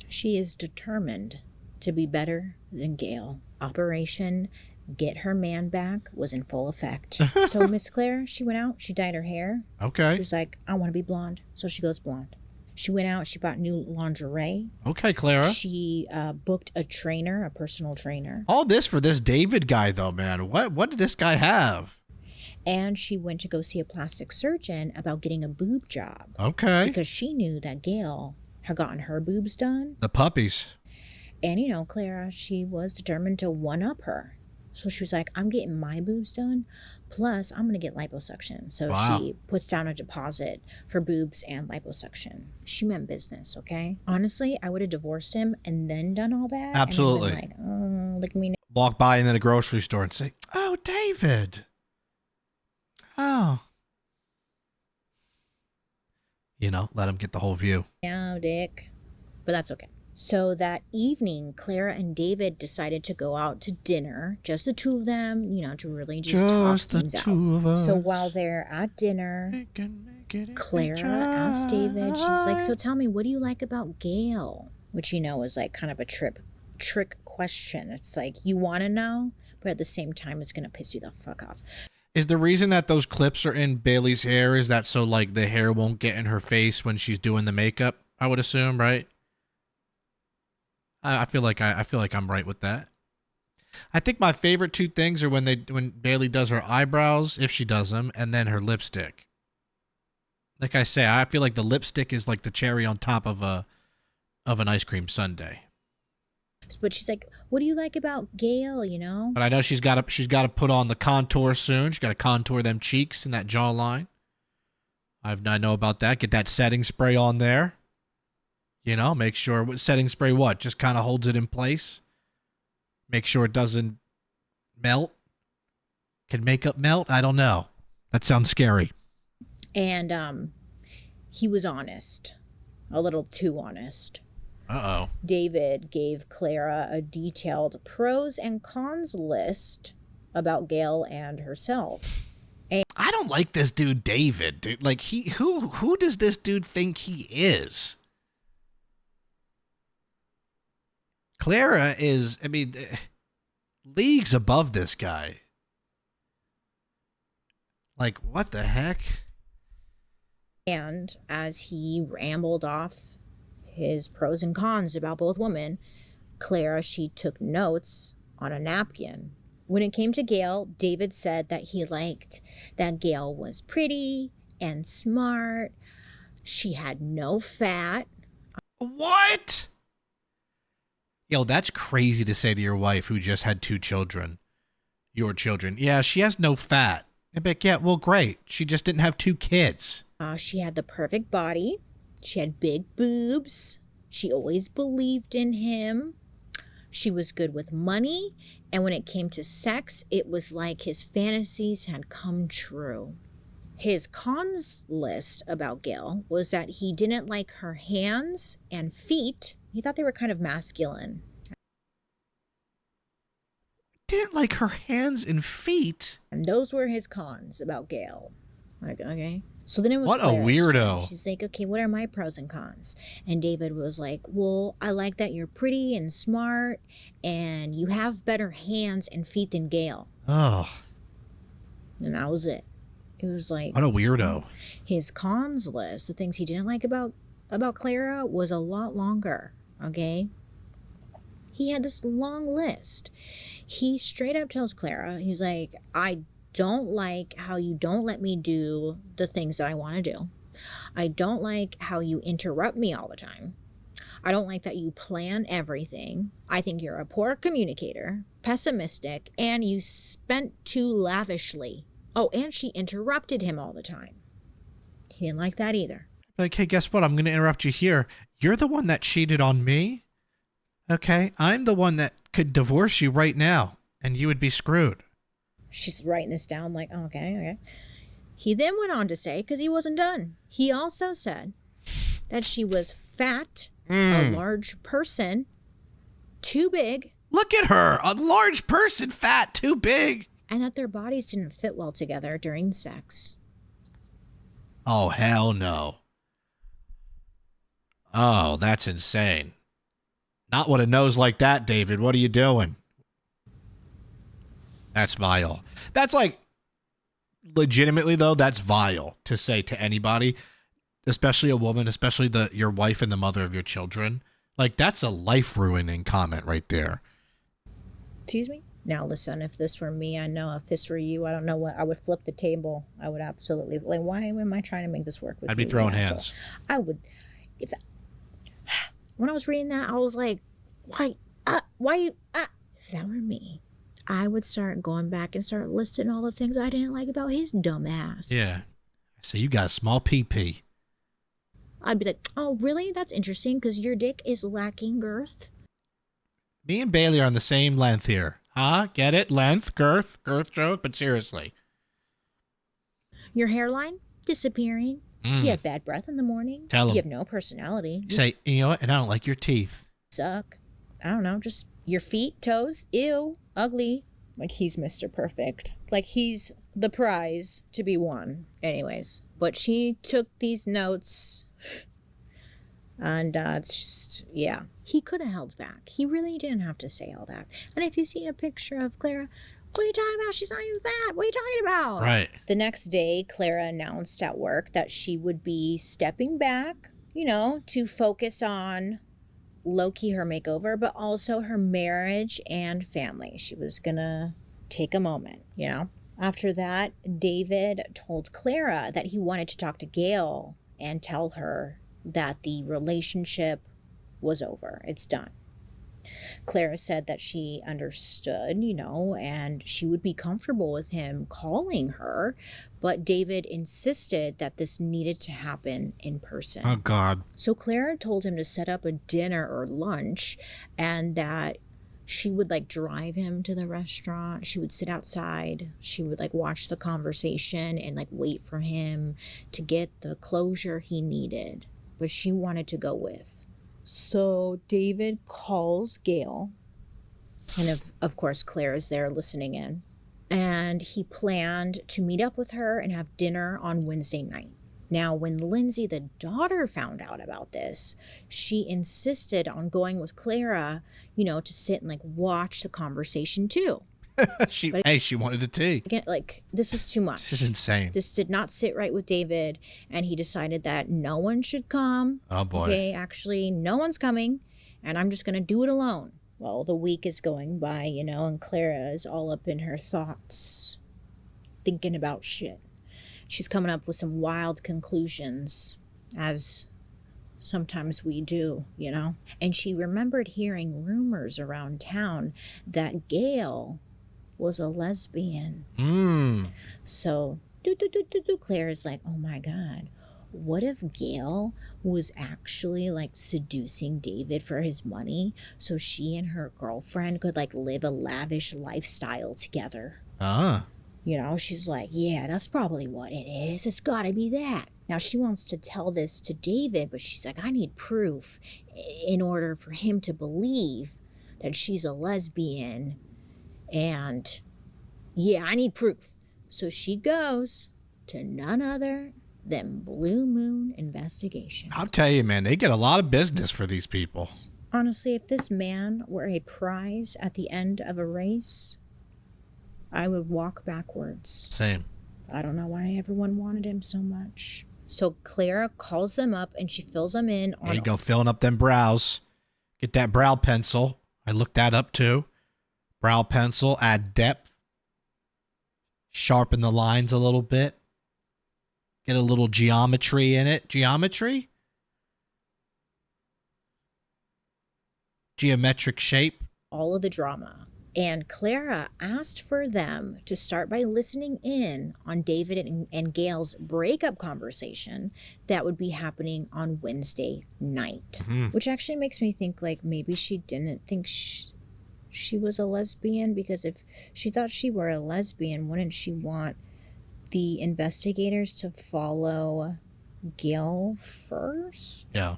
She is determined to be better than Gail. Operation Get Her Man Back was in full effect. So Miss Claire, she went out, she dyed her hair. Okay. She was like, I want to be blonde. So she goes blonde. She went out, she bought new lingerie. Okay, Clara. She booked a trainer, a personal trainer. All this for this David guy, though, man. What did this guy have? And she went to go see a plastic surgeon about getting a boob job. Okay. Because she knew that Gail had gotten her boobs done. The puppies. And, Clara, she was determined to one-up her. So she was like, I'm getting my boobs done, plus I'm going to get liposuction. So wow. She puts down a deposit for boobs and liposuction. She meant business, okay? Honestly, I would have divorced him and then done all that. Absolutely. And like, oh, look at me now. Walk by in a grocery store and say, oh, David. Oh. Let him get the whole view. Yeah, Dick. But that's okay. So that evening, Clara and David decided to go out to dinner, just the 2 of them, to really just talk things out. Of us. So while they're at dinner, Clara asked David, she's like, so tell me, what do you like about Gail? Which, is like kind of a trick question. It's like, you want to know, but at the same time, it's going to piss you the fuck off. Is the reason that those clips are in Bailey's hair is that so like the hair won't get in her face when she's doing the makeup? I would assume, right? I feel like I'm right with that. I think my favorite 2 things are when Bailey does her eyebrows, if she does them, and then her lipstick. Like I say, I feel like the lipstick is like the cherry on top of an ice cream sundae. But she's like, what do you like about Gail, But I know she's got to put on the contour soon. She's got to contour them cheeks and that jawline. I know about that. Get that setting spray on there. Make sure what setting spray just kind of holds it in place. Make sure it doesn't melt. Can makeup melt? I don't know. That sounds scary. And he was honest. A little too honest. Uh-oh. David gave Clara a detailed pros and cons list about Gail and herself. And I don't like this dude, David. Dude, like who does this dude think he is? Clara is, leagues above this guy. Like, what the heck? And as he rambled off his pros and cons about both women, Clara, she took notes on a napkin. When it came to Gail, David said that he liked that Gail was pretty and smart. She had no fat. What? Yo, that's crazy to say to your wife who just had 2 children. Your children. Yeah, she has no fat. I'm like, yeah, well, great. She just didn't have 2 kids. She had the perfect body. She had big boobs. She always believed in him. She was good with money. And when it came to sex, it was like his fantasies had come true. His cons list about Gail was that he didn't like her hands and feet. He thought they were kind of masculine. Didn't like her hands and feet? And those were his cons about Gail. Like, okay. So then it was What a Clara's weirdo. turn. She's like, okay, what are my pros and cons? And David was like, well, I like that you're pretty and smart and you have better hands and feet than Gail. Oh. And that was it. It was like, What a weirdo. His cons list, the things he didn't like about Clara, was a lot longer, okay? He had this long list. He straight up tells Clara, he's like, I don't like how you don't let me do the things that I want to do. I don't like how you interrupt me all the time. I don't like that you plan everything. I think you're a poor communicator, pessimistic, and you spent too lavishly. Oh, and she interrupted him all the time. He didn't like that either. Like, hey, guess what? I'm going to interrupt you here. You're the one that cheated on me. Okay? I'm the one that could divorce you right now, and you would be screwed. She's writing this down like, oh, okay. He then went on to say, because he wasn't done, he also said that she was fat, a large person, too big. Look at her. A large person, fat, too big. And that their bodies didn't fit well together during sex. Oh, hell no. Oh, that's insane. Not with a nose like that, David. What are you doing? That's vile. That's like, legitimately, though, that's vile to say to anybody, especially a woman, especially your wife and the mother of your children. Like, that's a life-ruining comment right there. Excuse me? Now, listen, if this were me, I know. If this were you, I don't know what. I would flip the table. I would absolutely. Like, why am I trying to make this work with you? I'd be throwing hands. I would. When I was reading that, I was like, why? If that were me, I would start going back and start listing all the things I didn't like about his dumb ass. Yeah. So you got a small PP. I'd be like, oh, really? That's interesting because your dick is lacking girth. Me and Bailey are on the same length here. Huh? Get it? Length, girth joke, but seriously. Your hairline disappearing. You have bad breath in the morning. Tell him. You have no personality. Say, you know what? And I don't like your teeth. Suck. I don't know. Just your feet, toes. Ew. Ugly. Like he's Mr. Perfect. Like he's the prize to be won. Anyways. But she took these notes. And it's just, yeah. He could have held back. He really didn't have to say all that. And if you see a picture of Clara, what are you talking about? She's not even fat. What are you talking about? Right. The next day, Clara announced at work that she would be stepping back, to focus on low-key her makeover, but also her marriage and family. She was going to take a moment, After that, David told Clara that he wanted to talk to Gail and tell her that the relationship was over. It's done. Clara said that she understood, and she would be comfortable with him calling her, but David insisted that this needed to happen in person. Oh, God. So Clara told him to set up a dinner or lunch and that she would drive him to the restaurant. She would sit outside. She would watch the conversation and wait for him to get the closure he needed. But she wanted to go with. So David calls Gail, and of course Clara's there listening in, and he planned to meet up with her and have dinner on Wednesday night. Now, when Lindsay, the daughter, found out about this, she insisted on going with Clara, to sit and watch the conversation too. She wanted to tea. Again, this was too much. This is insane. This did not sit right with David, and he decided that no one should come. Oh, boy. Okay, actually, no one's coming, and I'm just going to do it alone. Well, the week is going by, and Clara is all up in her thoughts, thinking about shit. She's coming up with some wild conclusions, as sometimes we do, And she remembered hearing rumors around town that Gail was a lesbian. So Claire is like, oh my God, what if Gail was actually like seducing David for his money so she and her girlfriend could like live a lavish lifestyle together? You know, she's like, yeah, that's probably what it is. It's gotta be that. Now she wants to tell this to David, but she's like, I need proof in order for him to believe that she's a lesbian. And yeah, I need proof. So she goes to none other than Blue Moon Investigation. I'll tell you, man, they get a lot of business for these people. Honestly, if this man were a prize at the end of a race, I would walk backwards. Same. I don't know why everyone wanted him so much. So Clara calls them up and she fills them in on... There you go, filling up them brows. Get that brow pencil. I looked that up too. Brow pencil, add depth. Sharpen the lines a little bit. Get a little geometry in it. Geometry? Geometric shape. all of the drama. And Clara asked for them to start by listening in on David and Gail's breakup conversation that would be happening on Wednesday night, which actually makes me think like maybe she didn't think she was a lesbian, because if she thought she were a lesbian, wouldn't she want the investigators to follow Gail first? Yeah.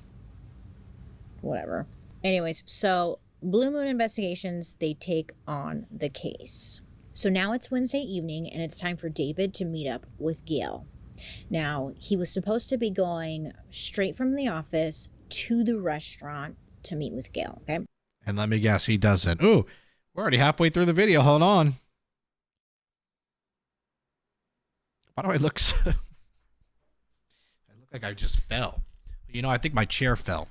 Whatever. Anyways, so Blue Moon Investigations, they take on the case. So now it's Wednesday evening and it's time for David to meet up with Gail. Now, he was supposed to be going straight from the office to the restaurant to meet with Gail, okay? And let me guess, he doesn't. Ooh, we're already halfway through the video. Hold on. Why do I look so... I look like I just fell. You know, I think my chair fell.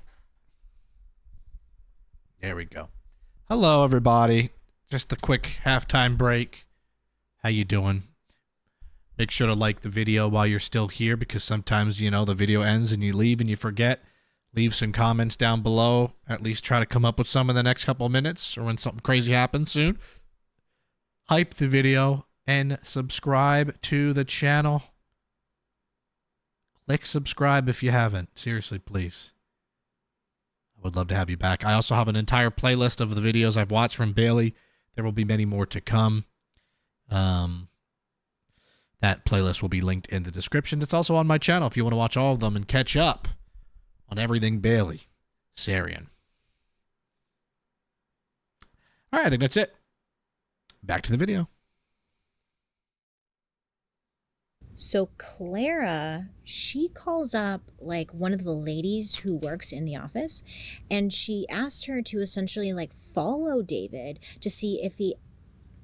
There we go. Hello, everybody. Just a quick halftime break. How you doing? Make sure to like the video while you're still here, because sometimes, you know, the video ends and you leave and you forget. Leave some comments down below. At least try to come up with some in the next couple minutes, or when something crazy happens soon. Hype the video and subscribe to the channel. Click subscribe if you haven't. Seriously, please. I would love to have you back. I also have an entire playlist of the videos I've watched from Bailey. There will be many more to come. That playlist will be linked in the description. It's also on my channel if you want to watch all of them and catch up on everything Bailey Sarian. All right, I think that's it. Back to the video. So Clara, she calls up like one of the ladies who works in the office, and she asked her to essentially like follow David to see if he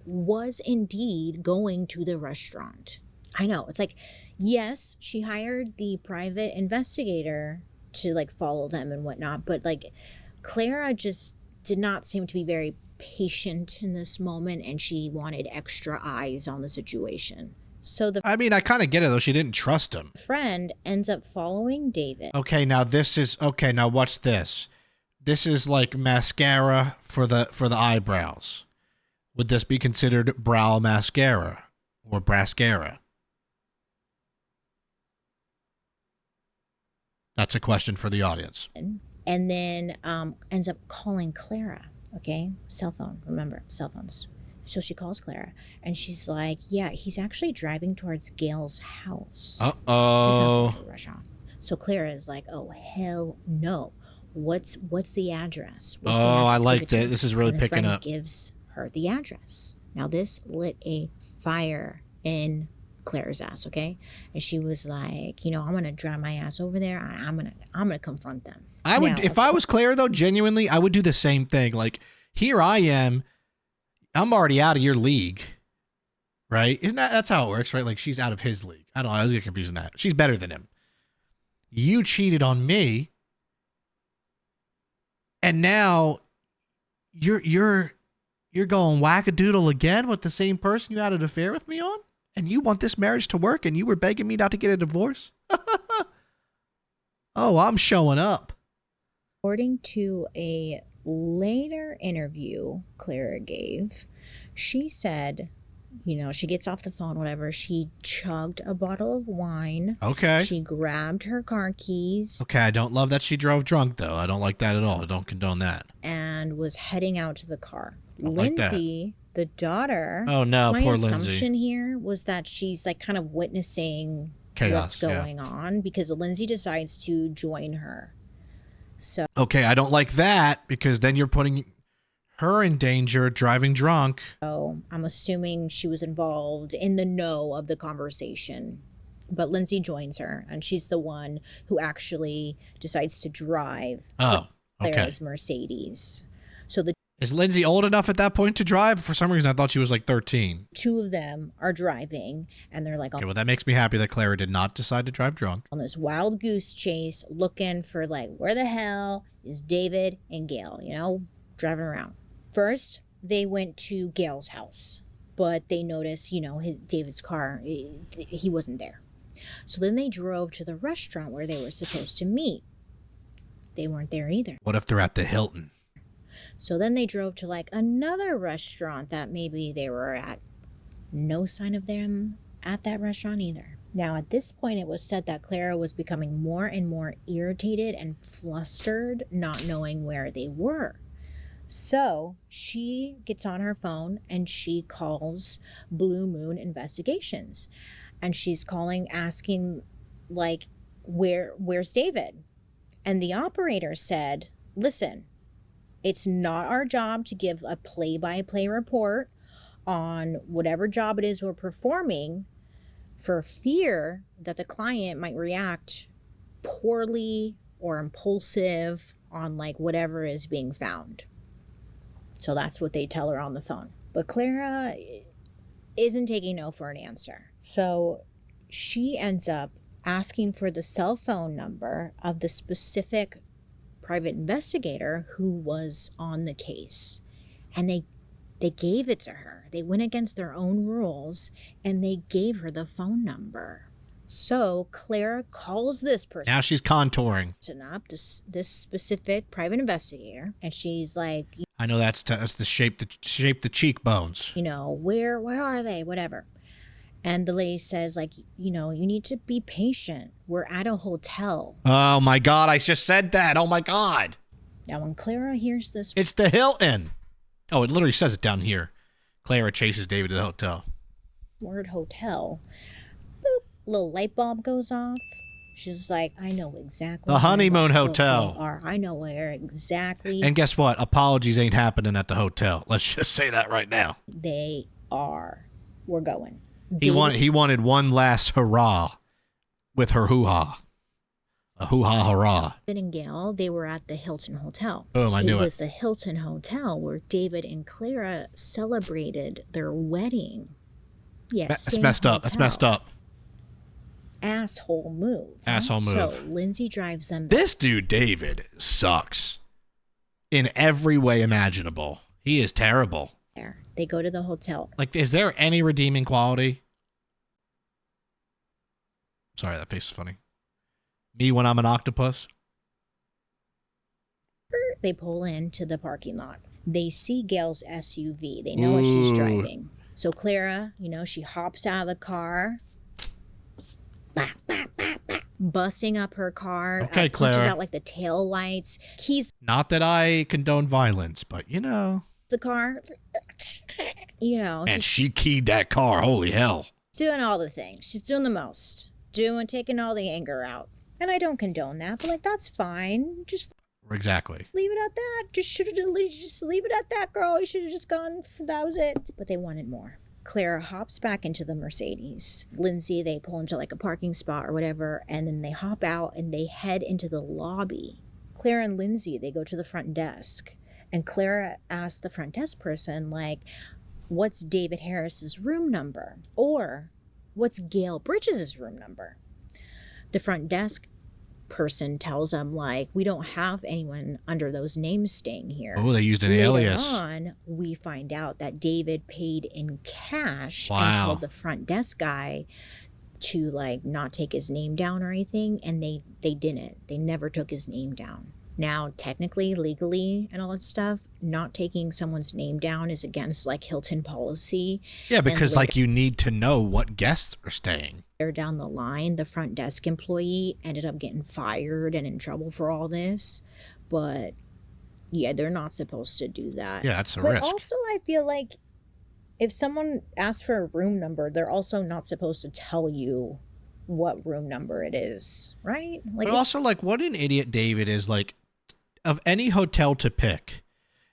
was indeed going to the restaurant. I know, it's like, yes, she hired the private investigator to like follow them and whatnot, but like Clara just did not seem to be very patient in this moment, and she wanted extra eyes on the situation. So I mean, I kind of get it, though. She didn't trust him. Friend ends up following David. Okay, now this is... Okay, now what's this? This is like mascara for the eyebrows. Would this be considered brow mascara or brascara? That's a question for the audience. And then ends up calling Clara. Okay, cell phone. Remember, cell phones. So she calls Clara, and she's like, yeah, he's actually driving towards Gail's house. Uh-oh. He's not to the restaurant. So Clara is like, oh, hell no. What's the address? What's the address? I liked it. This is really picking up. Gives her the address. Now, this lit a fire in Clara's ass, okay? And she was like, you know, I'm going to drive my ass over there. I'm gonna confront them. I would, if I was Clara, though, genuinely, I would do the same thing. Like, here I am. I'm already out of your league, right? That's how it works, right? Like, she's out of his league. I don't know. I was getting confused in that. She's better than him. You cheated on me, and now you're going wackadoodle again with the same person you had an affair with me on, and you want this marriage to work, and you were begging me not to get a divorce? Oh, I'm showing up. According to a later interview Clara gave, she said She gets off the phone, whatever. She chugged a bottle of wine. Okay. She grabbed her car keys. Okay, I don't love that she drove drunk, though. I don't like that at all. I don't condone that. And was heading out to the car. Lindsay, the daughter. Oh, no, my poor assumption Lindsay. here was that she's like kind of witnessing Chaos, what's going on, because Lindsay decides to join her. So okay, I don't like that, because then you're putting her in danger driving drunk. I'm assuming she was involved in the know of the conversation. But Lindsay joins her, and she's the one who actually decides to drive Clara's Mercedes. So Is Lindsay old enough at that point to drive? For some reason, I thought she was like 13. two of them are driving, and they're like Okay, well, that makes me happy that Clara did not decide to drive drunk. on this wild goose chase, looking for like, where the hell is David and Gail, driving around. First, they went to Gail's house, but they noticed, David's car, he wasn't there. So then they drove to the restaurant where they were supposed to meet. They weren't there either. What if they're at the Hilton? So then they drove to like another restaurant that maybe they were at. No sign of them at that restaurant either. Now, at this point, it was said that Clara was becoming more and more irritated and flustered, not knowing where they were. So she gets on her phone and she calls Blue Moon Investigations. And she's calling, asking, like, where's David? And the operator said, listen, it's not our job to give a play-by-play report on whatever job it is we're performing, for fear that the client might react poorly or impulsive on like whatever is being found. So that's what they tell her on the phone. But Clara isn't taking no for an answer. So she ends up asking for the cell phone number of the specific private investigator who was on the case. And they gave it to her. They went against their own rules and they gave her the phone number. So Clara calls this person. Now she's contouring. Up this specific private investigator, and she's like, I know that's to shape the cheekbones. Where are they? Whatever. And the lady says, like, you need to be patient. We're at a hotel. Oh my God, I just said that. Oh my God. Now, when Clara hears this, It's the Hilton. Oh, it literally says it down here. Clara chases David to the hotel. Word hotel. Boop. Little light bulb goes off. She's like, I know exactly. The honeymoon hotel. I know where exactly. And guess what? Apologies ain't happening at the hotel. Let's just say that right now. They are. We're going. He wanted one last hurrah with her hoo-ha. A hoo-ha hurrah. David and Gail, they were at the Hilton Hotel. Boom, I knew it. It was the Hilton Hotel where David and Clara celebrated their wedding. Yes, That's messed up. That's messed up. Asshole move. Asshole move. So Lindsay drives them. This dude, David, sucks. In every way imaginable. He is terrible. There. They go to the hotel. Like, is there any redeeming quality? Sorry, that face is funny. Me when I'm an octopus. They pull into the parking lot. They see Gail's SUV. They know what she's driving. So Clara, she hops out of the car. Bussing up her car. Okay, Clara. Punches out like the tail lights. Keys. Not that I condone violence, but The car. And she keyed that car. Holy hell. Doing all the things. She's doing the most. Taking all the anger out. And I don't condone that, but that's fine. Just exactly. Leave it at that. Just leave it at that, girl. You should have just gone. That was it. But they wanted more. Clara hops back into the Mercedes. Lindsay, they pull into like a parking spot or whatever, and then they hop out and they head into the lobby. Clara and Lindsay, they go to the front desk. And Clara asks the front desk person, like, what's David Harris's room number? Or what's Gail Bridges' room number? The front desk person tells them, like, we don't have anyone under those names staying here. Oh, they used an alias. Later on, we find out that David paid in cash Wow. and told the front desk guy to, like, not take his name down or anything, and they didn't. They never took his name down. Now, technically, legally, and all that stuff, not taking someone's name down is against like Hilton policy. Yeah, And because later like you need to know what guests are staying. down the line, the front desk employee ended up getting fired and in trouble for all this. But yeah, they're not supposed to do that. Yeah, that's a But risk. also, I feel like if someone asks for a room number, they're also not supposed to tell you what room number it is, right? Like, But also, like, what an idiot David is. Like, of any hotel to pick,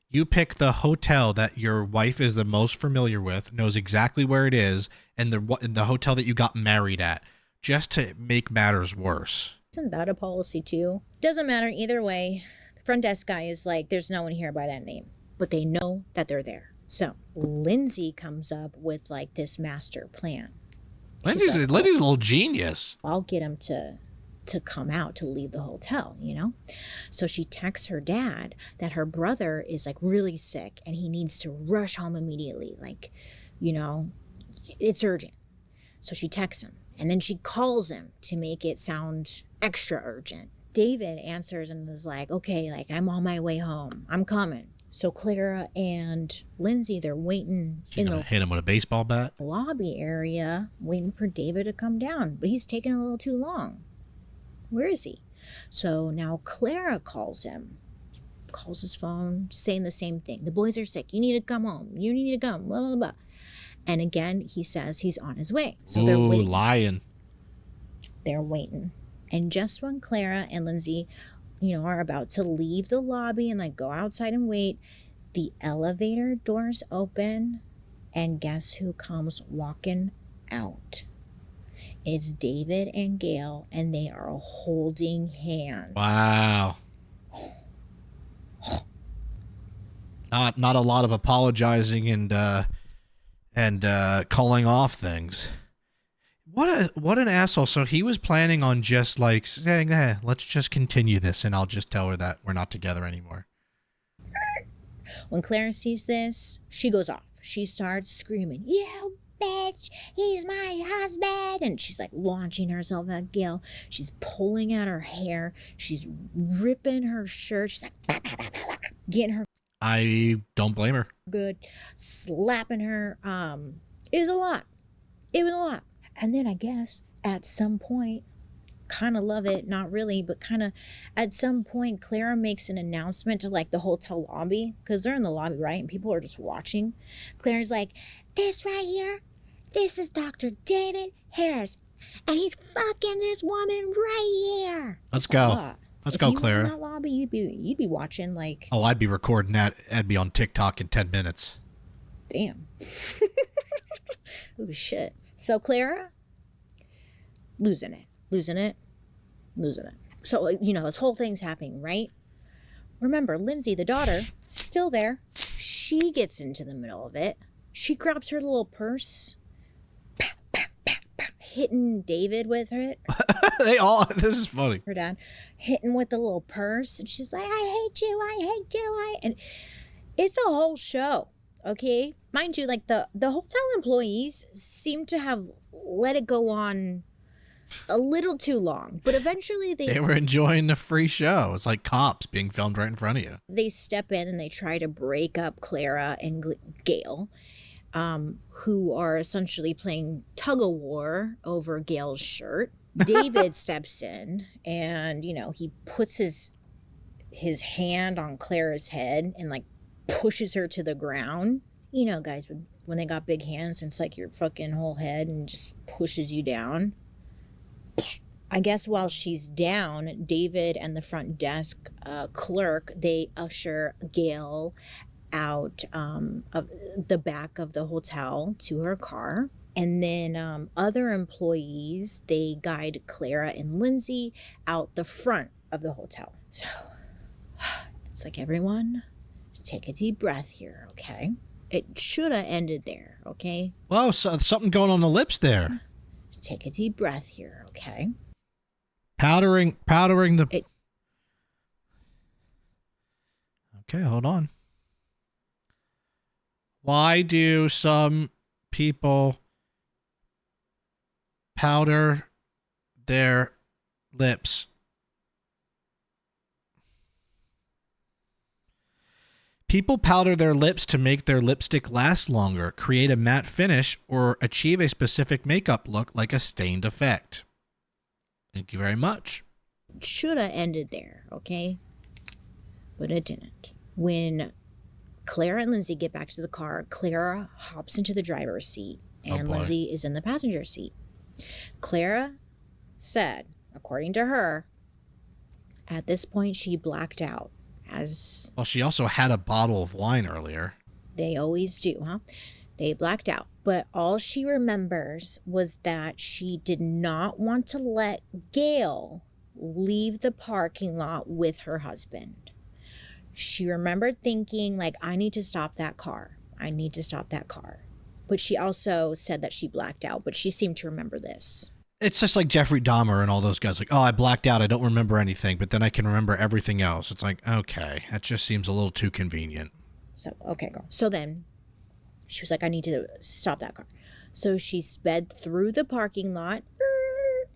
you pick the hotel that your wife is the most familiar with, knows exactly where it is, and the hotel that you got married at, just to make matters worse. isn't that a policy too? Doesn't matter either way. The front desk guy is like, there's no one here by that name, but they know that they're there. So Lindsay comes up with like this master plan. Lindsay's a little genius. I'll get him to come out to leave the hotel, you know? So she texts her dad that her brother is like really sick and he needs to rush home immediately. Like, you know, it's urgent. So she texts him and then she calls him to make it sound extra urgent. David answers and is like, okay, like I'm on my way home. I'm coming. So Clara and Lindsay, they're waiting She's gonna hit him with a baseball bat. lobby area, waiting for David to come down. But he's taking a little too long. Where is he? So now Clara calls him, calls his phone, saying the same thing. The boys are sick. You need to come home. You need to come. Blah, blah, blah. And again, he says he's on his way. So they're waiting. Lying. They're waiting. And just when Clara and Lindsay, you know, are about to leave the lobby and like go outside and wait, the elevator doors open and guess who comes walking out? It's David and Gail, and they are holding hands. Wow. Not a lot of apologizing and calling off things. What an asshole. So he was planning on just like saying, "Hey, let's just continue this, and I'll just tell her that we're not together anymore." When Clara sees this, she goes off. She starts screaming, "You bitch, he's my husband!" And she's like launching herself at Gail. She's pulling at her hair. She's ripping her shirt. She's like getting her I don't blame her. good, slapping her. It was a lot. It was a lot. And then I guess at some point, kind of love it, not really, but kind of at some point, Clara makes an announcement to like the hotel lobby because they're in the lobby, right? And people are just watching. Clara's like, "This right here, this is Dr. David Harris, and he's fucking this woman right here." Let's go. Let's go, Clara. If you were in that lobby, you'd be watching like. Oh, I'd be recording that. I'd be on TikTok in 10 minutes. Damn. Oh shit. So Clara, losing it. So, you know, this whole thing's happening, right? Remember, Lindsay, the daughter, still there. She gets into the middle of it. She grabs her little purse, hitting David with it. This is funny. Her dad hitting with the little purse. And she's like, "I hate you. And it's a whole show, okay? Mind you, like the hotel employees seem to have let it go on a little too long, but eventually they were enjoying the free show. It's like Cops being filmed right in front of you. They step in and they try to break up Clara and Gail, who are essentially playing tug of war over Gail's shirt. David steps in and, you know, he puts his hand on Clara's head and like pushes her to the ground. You know, guys, when they got big hands, it's like your fucking whole head and just pushes you down. I guess while she's down, David and the front desk clerk, they usher Gail out of the back of the hotel to her car. And then other employees, they guide Clara and Lindsay out the front of the hotel. So it's like, everyone, take a deep breath here, okay? It should have ended there, okay? Whoa, so, something going on the lips there. Take a deep breath here, okay? Powdering the... Okay, hold on. Why do some people powder their lips? People powder their lips to make their lipstick last longer, create a matte finish, or achieve a specific makeup look like a stained effect. Thank you very much. Should have ended there, okay? But it didn't. When Clara and Lindsay get back to the car, Clara hops into the driver's seat and Lindsay is in the passenger seat. Clara said, according to her, at this point she blacked out. Well, she also had a bottle of wine earlier. They always do, huh? They blacked out. But all she remembers was that she did not want to let Gail leave the parking lot with her husband. She remembered thinking, like, I need to stop that car. I need to stop that car. But she also said that she blacked out, but she seemed to remember this. It's just like Jeffrey Dahmer and all those guys. Like, oh, I blacked out. I don't remember anything, but then I can remember everything else. It's like, okay, that just seems a little too convenient. So, okay, girl. So then she was like, I need to stop that car. So she sped through the parking lot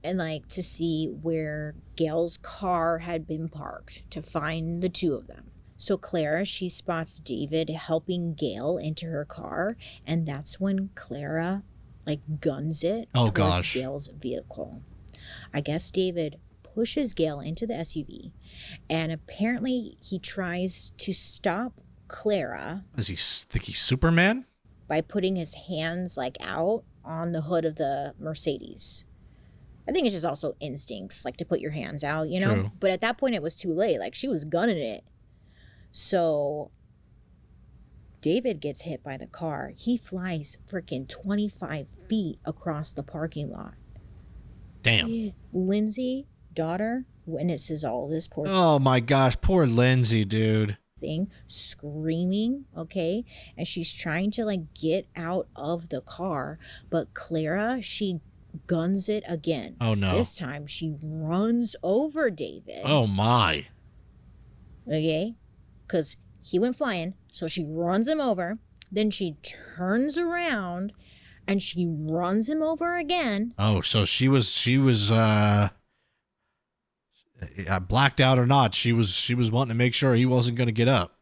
and like to see where Gail's car had been parked to find the two of them. So Clara, she spots David helping Gail into her car. And that's when Clara like guns it towards Gail's vehicle. I guess David pushes Gail into the SUV, and apparently he tries to stop Clara. Does he think he's Superman? By putting his hands like out on the hood of the Mercedes. I think it's just also instincts, like to put your hands out, you know? True. But at that point it was too late. Like she was gunning it. So David gets hit by the car. He flies freaking 25 feet across the parking lot. Damn. Lindsay, daughter, witnesses all this. Oh my gosh, poor Lindsay, dude. Thing, screaming, okay? And she's trying to like get out of the car, but Clara, she guns it again. Oh no. This time she runs over David. Oh my. Okay? Because he went flying. So she runs him over. Then she turns around and she runs him over again. Oh, so she was blacked out or not. She was wanting to make sure he wasn't going to get up.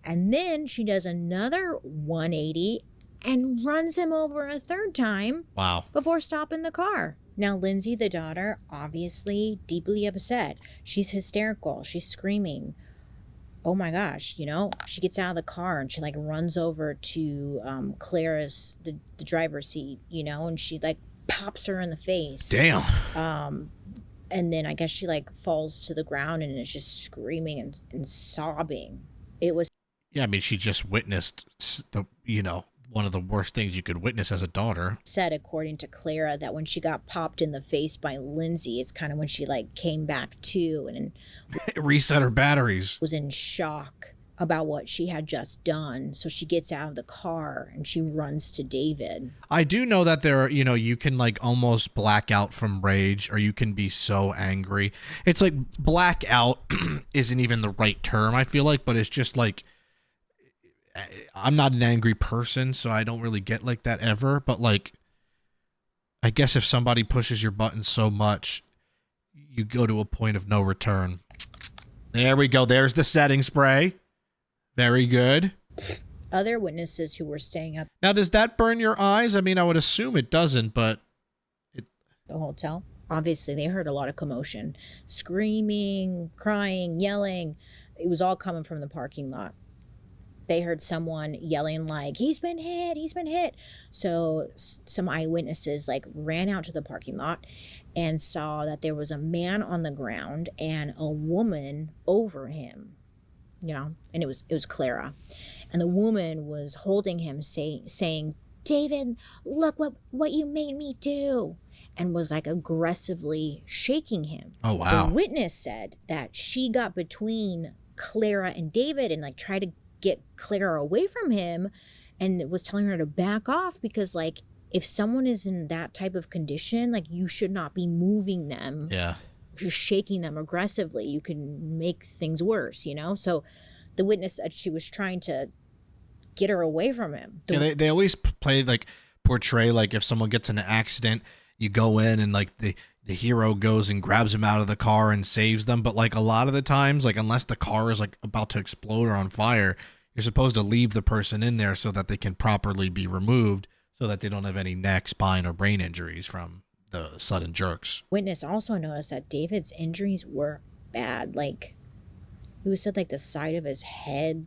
And then she does another 180 and runs him over a third time. Wow. Before stopping the car. Now, Lindsay, the daughter, obviously deeply upset. She's hysterical. She's screaming. Oh my gosh, you know, she gets out of the car and she like runs over to Clara's, the driver's seat, you know, and she like pops her in the face. Damn. And then I guess she like falls to the ground and is just screaming and sobbing. It was. Yeah, I mean, she just witnessed one of the worst things you could witness as a daughter. Said, according to Clara, that when she got popped in the face by Lindsay, it's kind of when she like came back to and reset her batteries. Was in shock about what she had just done. So she gets out of the car and she runs to David. I do know that there are, you can like almost black out from rage, or you can be so angry. It's like blackout isn't even the right term, I feel like, but it's just like, I'm not an angry person, so I don't really get like that ever. But like, I guess if somebody pushes your button so much, you go to a point of no return. There we go. There's the setting spray. Very good. Other witnesses who were staying at now, does that burn your eyes? I mean, I would assume it doesn't, but the hotel, obviously they heard a lot of commotion, screaming, crying, yelling. It was all coming from the parking lot. They heard someone yelling like, he's been hit. So some eyewitnesses like ran out to the parking lot and saw that there was a man on the ground and a woman over him, and it was Clara. And the woman was holding him saying, David, look what you made me do. And was like aggressively shaking him. Oh, wow. The witness said that she got between Clara and David and like tried to get Clara away from him and was telling her to back off because like if someone is in that type of condition, like you should not be moving them. Yeah. Just shaking them aggressively. You can make things worse, So the witness said she was trying to get her away from him. They always portray like if someone gets in an accident, you go in and like the hero goes and grabs him out of the car and saves them. But like a lot of the times, like unless the car is like about to explode or on fire, You're supposed to leave the person in there so that they can properly be removed so that they don't have any neck, spine, or brain injuries from the sudden jerks. Witness also noticed that David's injuries were bad. Like, it was said like the side of his head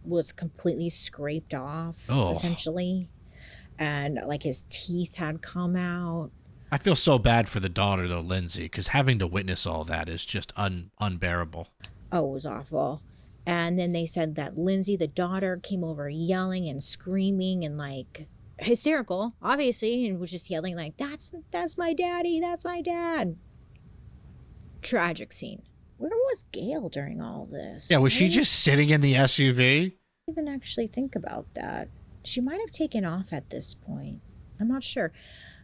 was completely scraped off, essentially. And like his teeth had come out. I feel so bad for the daughter, though, Lindsay, because having to witness all that is just unbearable. Oh, it was awful. And then they said that Lindsay, the daughter, came over yelling and screaming and like hysterical, obviously, and was just yelling like, that's my daddy, that's my dad. Tragic scene. Where was Gail during all this? Yeah, was she just sitting in the SUV? I didn't even actually think about that. She might have taken off at this point. I'm not sure.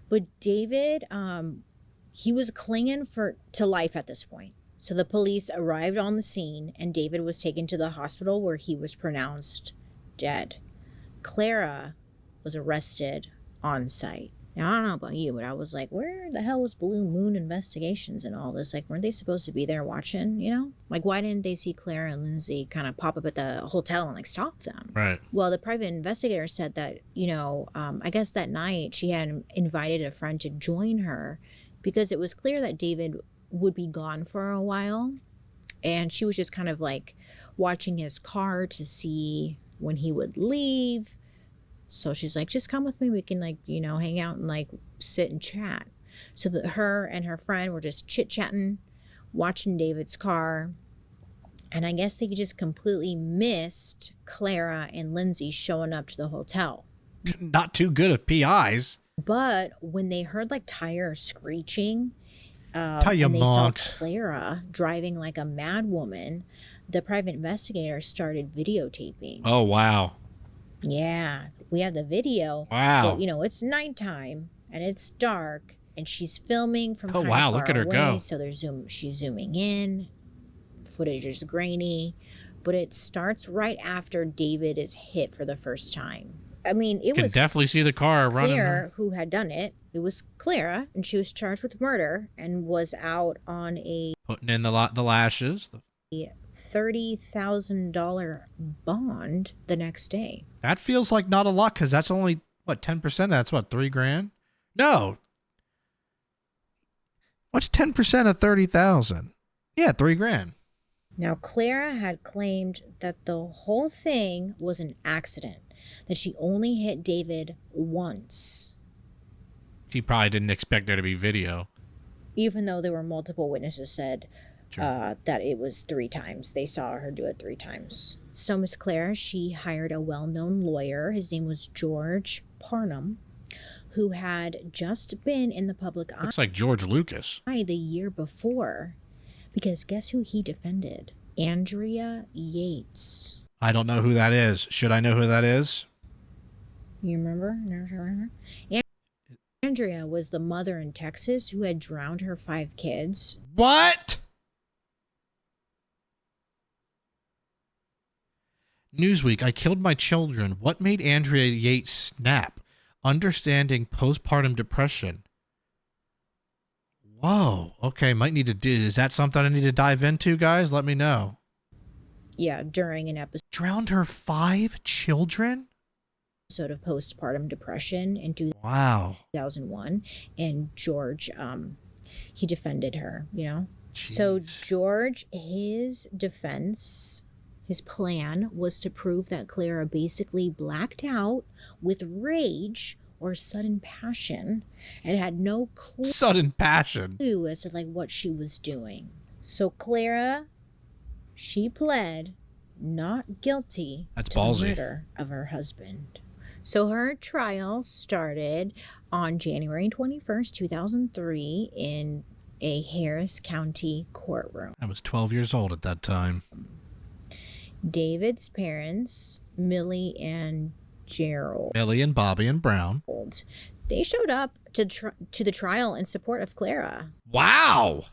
But David, he was clinging to life at this point. So the police arrived on the scene and David was taken to the hospital where he was pronounced dead. Clara was arrested on site. Now, I don't know about you, but I was like, where the hell was Blue Moon Investigations and all this? Like, weren't they supposed to be there watching, you know? Like, why didn't they see Clara and Lindsay kind of pop up at the hotel and, like, stop them? Right. Well, the private investigator said that, you know, I guess that night she had invited a friend to join her because it was clear that David would be gone for a while. And she was just kind of, like, watching his car to see when he would leave. So she's like, just come with me. We can, like, you know, hang out and, like, sit and chat. So that her and her friend were just chit-chatting, watching David's car. And I guess they just completely missed Clara and Lindsay showing up to the hotel. Not too good of PIs. But when they heard, like, tires screeching, and they saw Clara driving like a mad woman, the private investigator started videotaping. Oh, wow. Yeah, we have the video. Wow. But, you know, it's nighttime and it's dark and she's filming from kind of wow, far look at her away, go. so she's zooming in. Footage is grainy, but it starts right after David is hit for the first time. I mean, it was definitely see the car running. Claire who had done it. It was Clara, and she was charged with murder and was out on a putting in the lashes. $30,000 bond the next day. That feels like not a lot because that's only, what, 10%? That's what, $3,000? No. What's 10% of 30,000? Yeah, $3,000. Now, Clara had claimed that the whole thing was an accident, that she only hit David once. She probably didn't expect there to be video. Even though there were multiple witnesses said that it was 3 times. They saw her do it 3 times. So Miss Clara, she hired a well-known lawyer. His name was George Parnham, who had just been in the public eye. Looks like George Lucas. The year before. Because guess who he defended? Andrea Yates. I don't know who that is. Should I know who that is? You remember? Andrea was the mother in Texas who had drowned her 5 kids. What? Newsweek, I killed my children. What made Andrea Yates snap? Understanding postpartum depression. Whoa. Okay, might need to do. Is that something I need to dive into, guys? Let me know. Yeah, during an episode. Drowned her 5 children? Of postpartum depression in 2001, and George, he defended her, you know. Jeez. So George, his defense, his plan was to prove that Clara basically blacked out with rage or sudden passion and had no clue as to like what she was doing. So Clara, she pled not guilty to the murder of her husband. So her trial started on January 21st, 2003 in a Harris County courtroom. I was 12 years old at that time. David's parents, Millie and Gerald. Millie and Bobby and Brown. They showed up to the trial in support of Clara. Wow.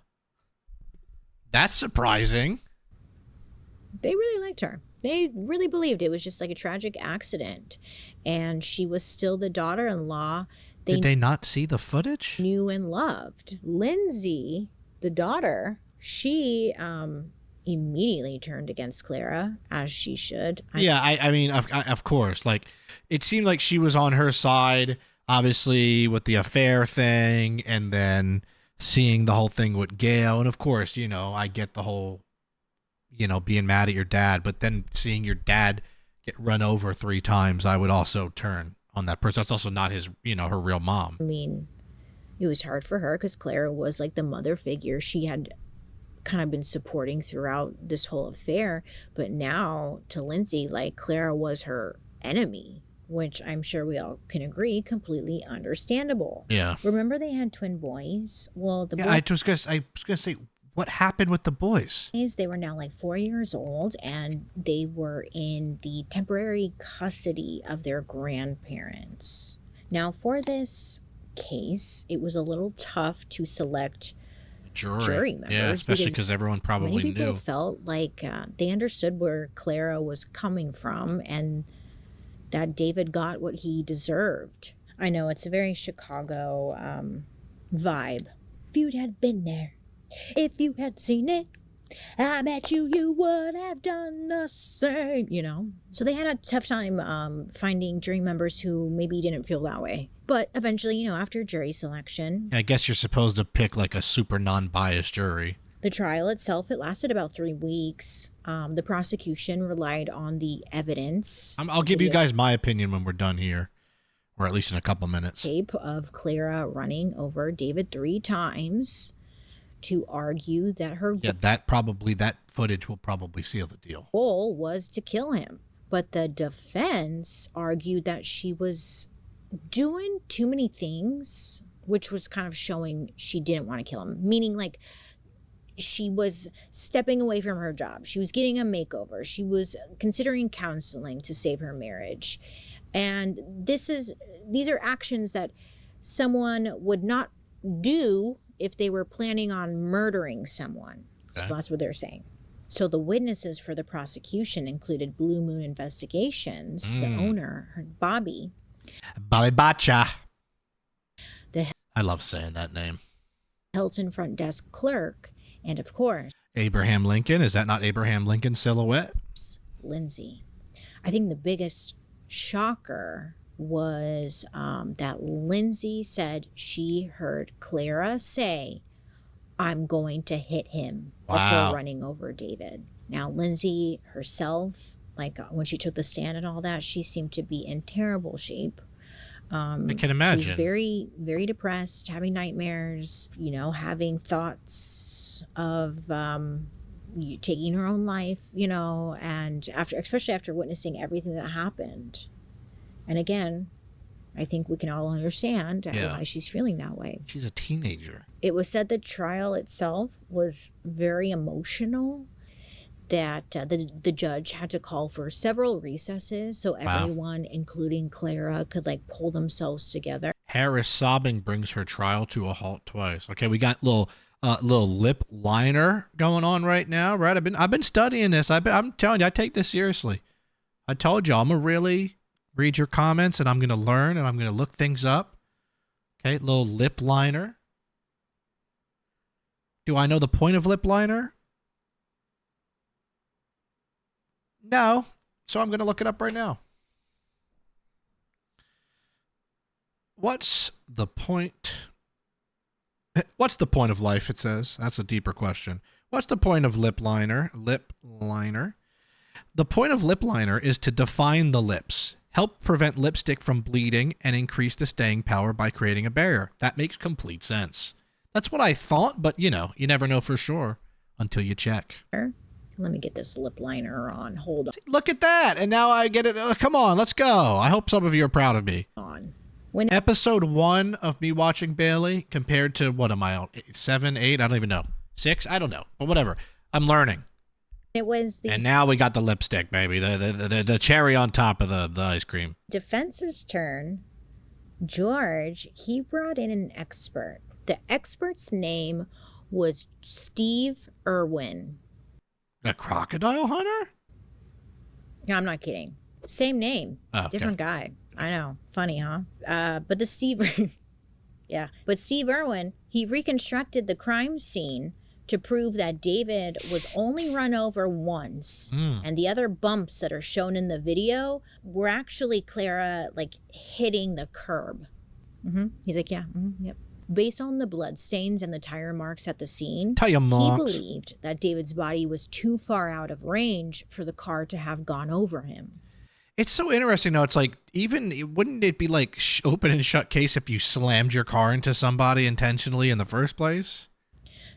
That's surprising. They really liked her. They really believed it was just like a tragic accident. And she was still the daughter-in-law. Did they not see the footage? Knew and loved. Lindsay, the daughter, she immediately turned against Clara, as she should. I mean, of course. Like, it seemed like she was on her side, obviously, with the affair thing, and then seeing the whole thing with Gail. And of course, I get the whole, being mad at your dad, but then seeing your dad get run over 3 times, I would also turn on that person. That's also not his, her real mom. I mean, it was hard for her because Clara was like the mother figure she had kind of been supporting throughout this whole affair. But now to Lindsay, like, Clara was her enemy, which I'm sure we all can agree, completely understandable. Yeah. Remember they had twin boys? Well, I was gonna say, what happened with the boys? They were now like 4 years old, and they were in the temporary custody of their grandparents. Now, for this case, it was a little tough to select jury members. Yeah, especially because everyone probably many people knew. felt like they understood where Clara was coming from and that David got what he deserved. I know it's a very Chicago vibe. If you had been there, if you had seen it, I bet you would have done the same, So they had a tough time finding jury members who maybe didn't feel that way. But eventually, after jury selection... I guess you're supposed to pick like a super non-biased jury. The trial itself, it lasted about 3 weeks. The prosecution relied on the evidence. I'll give you guys my opinion when we're done here, or at least in a couple minutes. Tape of Clara running over David 3 times to argue that her that footage will probably seal the deal. Goal was to kill him. But the defense argued that she was doing too many things, which was kind of showing she didn't want to kill him. Meaning, like, she was stepping away from her job. She was getting a makeover. She was considering counseling to save her marriage. And these are actions that someone would not do if they were planning on murdering someone. Okay. So that's what they're saying. So the witnesses for the prosecution included Blue Moon Investigations, the owner, Bobby Bacha. I love saying that name. Hilton front desk clerk, and of course, Abraham Lincoln. Is that not Abraham Lincoln's silhouette? Lindsay. I think the biggest shocker was that Lindsay said she heard Clara say, "I'm going to hit him," before running over David. Now, Lindsay herself, like when she took the stand and all that, she seemed to be in terrible shape. I can imagine. She was very, very depressed, having nightmares, having thoughts of taking her own life, and especially after witnessing everything that happened. And again, I think we can all understand why she's feeling that way. She's a teenager. It was said the trial itself was very emotional, that the judge had to call for several recesses so everyone, including Clara, could pull themselves together. Harris sobbing brings her trial to a halt twice. Okay, we got little lip liner going on right now, right? I've been studying this. I'm telling you, I take this seriously. I told you, I'm gonna really read your comments and I'm gonna learn and I'm gonna look things up. Okay, little lip liner. Do I know the point of lip liner? No, so I'm going to look it up right now. What's the point? What's the point of life, it says? That's a deeper question. What's the point of lip liner? Lip liner. The point of lip liner is to define the lips, help prevent lipstick from bleeding, and increase the staying power by creating a barrier. That makes complete sense. That's what I thought, but you never know for sure until you check. Let me get this lip liner on. Hold on. Look at that. And now I get it. Come on, let's go. I hope some of you are proud of me. Episode 1 of me watching Bailey compared to, what am I on? 7, 8? I don't even know. 6? I don't know. But whatever. I'm learning. And now we got the lipstick, baby. The cherry on top of the ice cream. Defense's turn. George, he brought in an expert. The expert's name was Steve Irwin. A crocodile hunter? No, I'm not kidding. Same name. Oh, okay. Different guy. I know. Funny, huh? But Steve Irwin, he reconstructed the crime scene to prove that David was only run over once. And the other bumps that are shown in the video were actually Clara like hitting the curb. He's like, yeah, yep. Based on the blood stains and the tire marks at the scene, he believed that David's body was too far out of range for the car to have gone over him. It's so interesting, though. It's like, wouldn't it be like open and shut case if you slammed your car into somebody intentionally in the first place?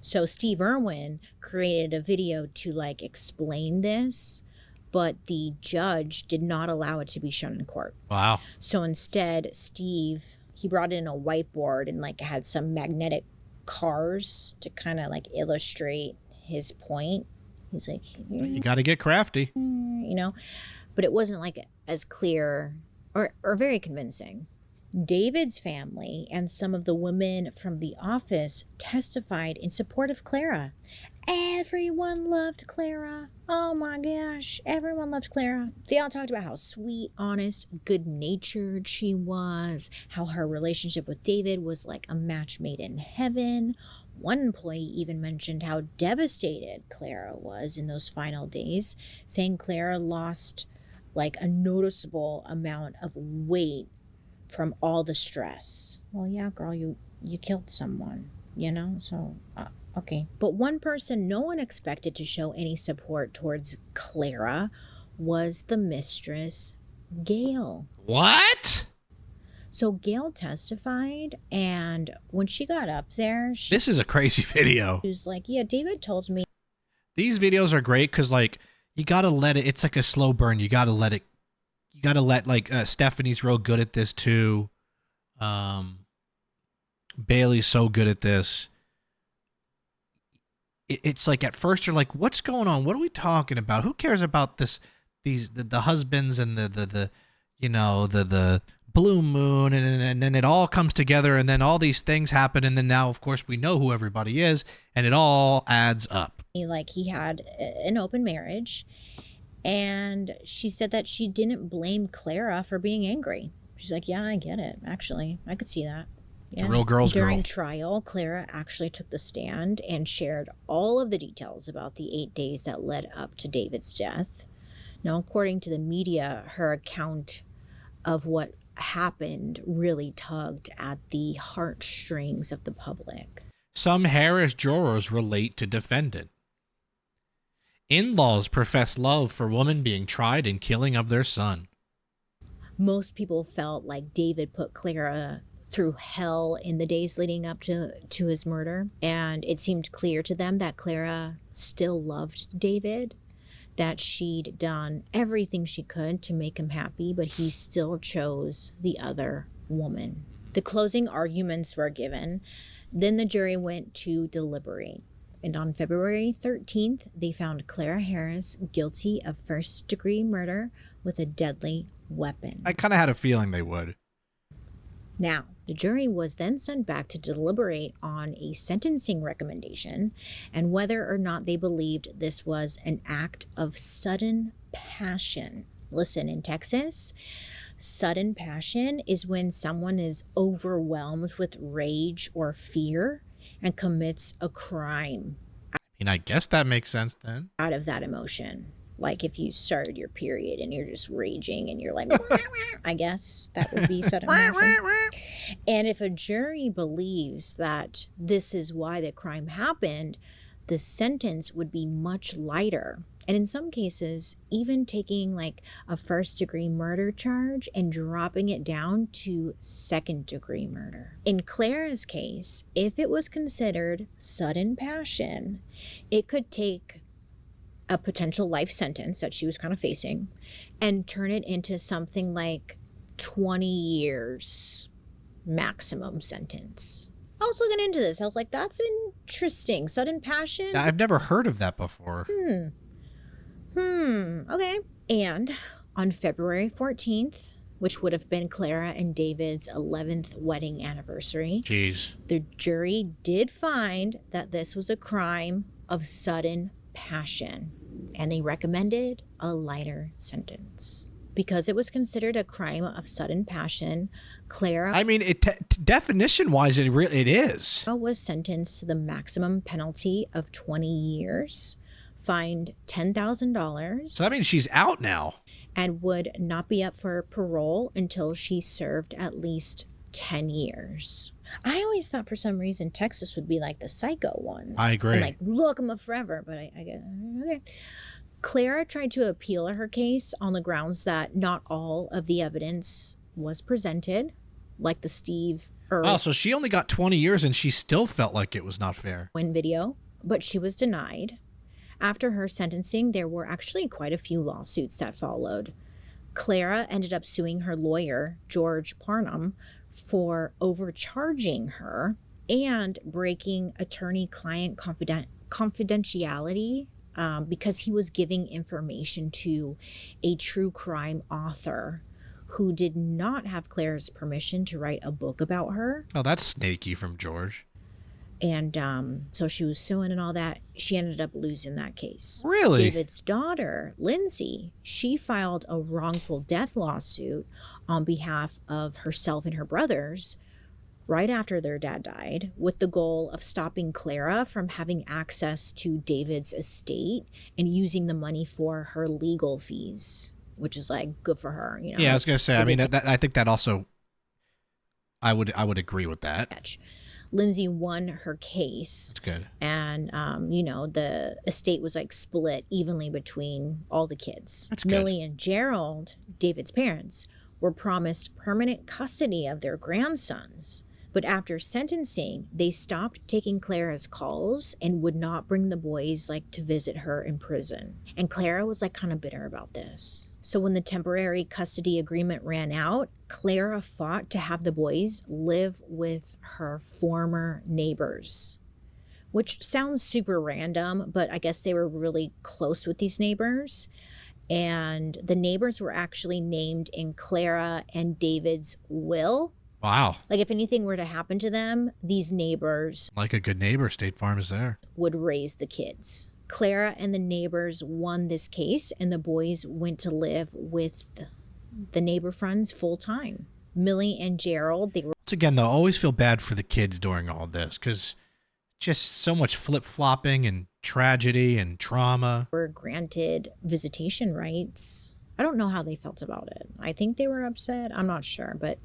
So Steve Irwin created a video to like explain this, but the judge did not allow it to be shown in court. Wow. So instead, Steve, he brought in a whiteboard and like had some magnetic cars to kind of like illustrate his point. He's like, you got to get crafty, you know, but it wasn't like as clear or very convincing. David's family and some of the women from the office testified in support of Clara. Everyone loved Clara. Oh my gosh, everyone loved Clara. They all talked about how sweet, honest, good-natured she was, how her relationship with David was like a match made in heaven. One employee even mentioned how devastated Clara was in those final days, saying Clara lost like a noticeable amount of weight from all the stress. Well, yeah, girl, you killed someone, you know, so okay. But one person no one expected to show any support towards Clara was the mistress, Gail. What? So Gail testified, and when she got up there, this is a crazy video. She was like, yeah, David told me. These videos are great because, like, you got to let it, it's like a slow burn. You got to let it, you got to let, like, Stephanie's real good at this too. Bailey's so good at this. It's like at first you're like, what's going on? What are we talking about? Who cares about this? The husbands and the you know, the blue moon, and then it all comes together, and then all these things happen, and then now of course we know who everybody is, and it all adds up. Like, he had an open marriage, and she said that she didn't blame Clara for being angry. She's like, yeah, I get it. Actually, I could see that. Yeah. It's a real girl's During girl. trial, Clara actually took the stand and shared all of the details about the 8 days that led up to David's death. Now, according to the media, her account of what happened really tugged at the heartstrings of the public. Some Harris jurors relate to defendant. In-laws profess love for woman being tried in killing of their son. Most people felt like David put Clara through hell in the days leading up to his murder, and it seemed clear to them that Clara still loved David, that she'd done everything she could to make him happy, but he still chose the other woman. The closing arguments were given. Then the jury went to deliberate. And on February 13th, they found Clara Harris guilty of first-degree murder with a deadly weapon. I kind of had a feeling they would. Now, the jury was then sent back to deliberate on a sentencing recommendation and whether or not they believed this was an act of sudden passion. Listen, in Texas, sudden passion is when someone is overwhelmed with rage or fear and commits a crime. I mean, I guess that makes sense then. Out of that emotion. Like if you started your period and you're just raging and you're like, I guess that would be sudden passion. And if a jury believes that this is why the crime happened, the sentence would be much lighter. And in some cases, even taking like a first-degree murder charge and dropping it down to second-degree murder. In Clara's case, if it was considered sudden passion, it could take a potential life sentence that she was kind of facing and turn it into something like 20 years maximum sentence. I was looking into this. I was like, that's interesting. Sudden passion? I've never heard of that before. Okay. And on February 14th, which would have been Clara and David's 11th wedding anniversary, Jeez. The jury did find that this was a crime of sudden passion, and they recommended a lighter sentence. Because it was considered a crime of sudden passion, Clara I mean, definition-wise, it is. was sentenced to the maximum penalty of 20 years, fined $10,000, So that means she's out now. and would not be up for parole until she served at least 10 years. I always thought for some reason Texas would be like the psycho ones. I agree. And like, look them up forever, but I get okay. Clara tried to appeal her case on the grounds that not all of the evidence was presented, like the Steve Oh, so she only got 20 years and she still felt like it was not fair. Irwin video, but she was denied. After her sentencing, there were actually quite a few lawsuits that followed. Clara ended up suing her lawyer, George Parnham, for overcharging her and breaking attorney-client confidentiality because he was giving information to a true crime author who did not have Clara's permission to write a book about her. Oh, that's snaky from George. And so she was suing and all that. She ended up losing that case. Really? David's daughter, Lindsay, she filed a wrongful death lawsuit on behalf of herself and her brothers right after their dad died, with the goal of stopping Clara from having access to David's estate and using the money for her legal fees, which is like good for her, you know. Yeah, I was gonna say. I mean, I think that also, I would agree with that. Lindsay won her case. That's good. And, you know, the estate was like split evenly between all the kids. That's good. Millie and Gerald, David's parents, were promised permanent custody of their grandsons. But after sentencing, they stopped taking Clara's calls and would not bring the boys like to visit her in prison. And Clara was like kind of bitter about this. So when the temporary custody agreement ran out, Clara fought to have the boys live with her former neighbors, which sounds super random, but I guess they were really close with these neighbors. And the neighbors were actually named in Clara and David's will. Wow. Like if anything were to happen to them, these neighbors, like a good neighbor, State Farm is there, would raise the kids. Clara and the neighbors won this case, and the boys went to live with the neighbor friends full time. Millie and Gerald, they were once again though, always feel bad for the kids during all this because just so much flip-flopping and tragedy and trauma. Were granted visitation rights. I don't know how they felt about it. I think they were upset. I'm not sure, but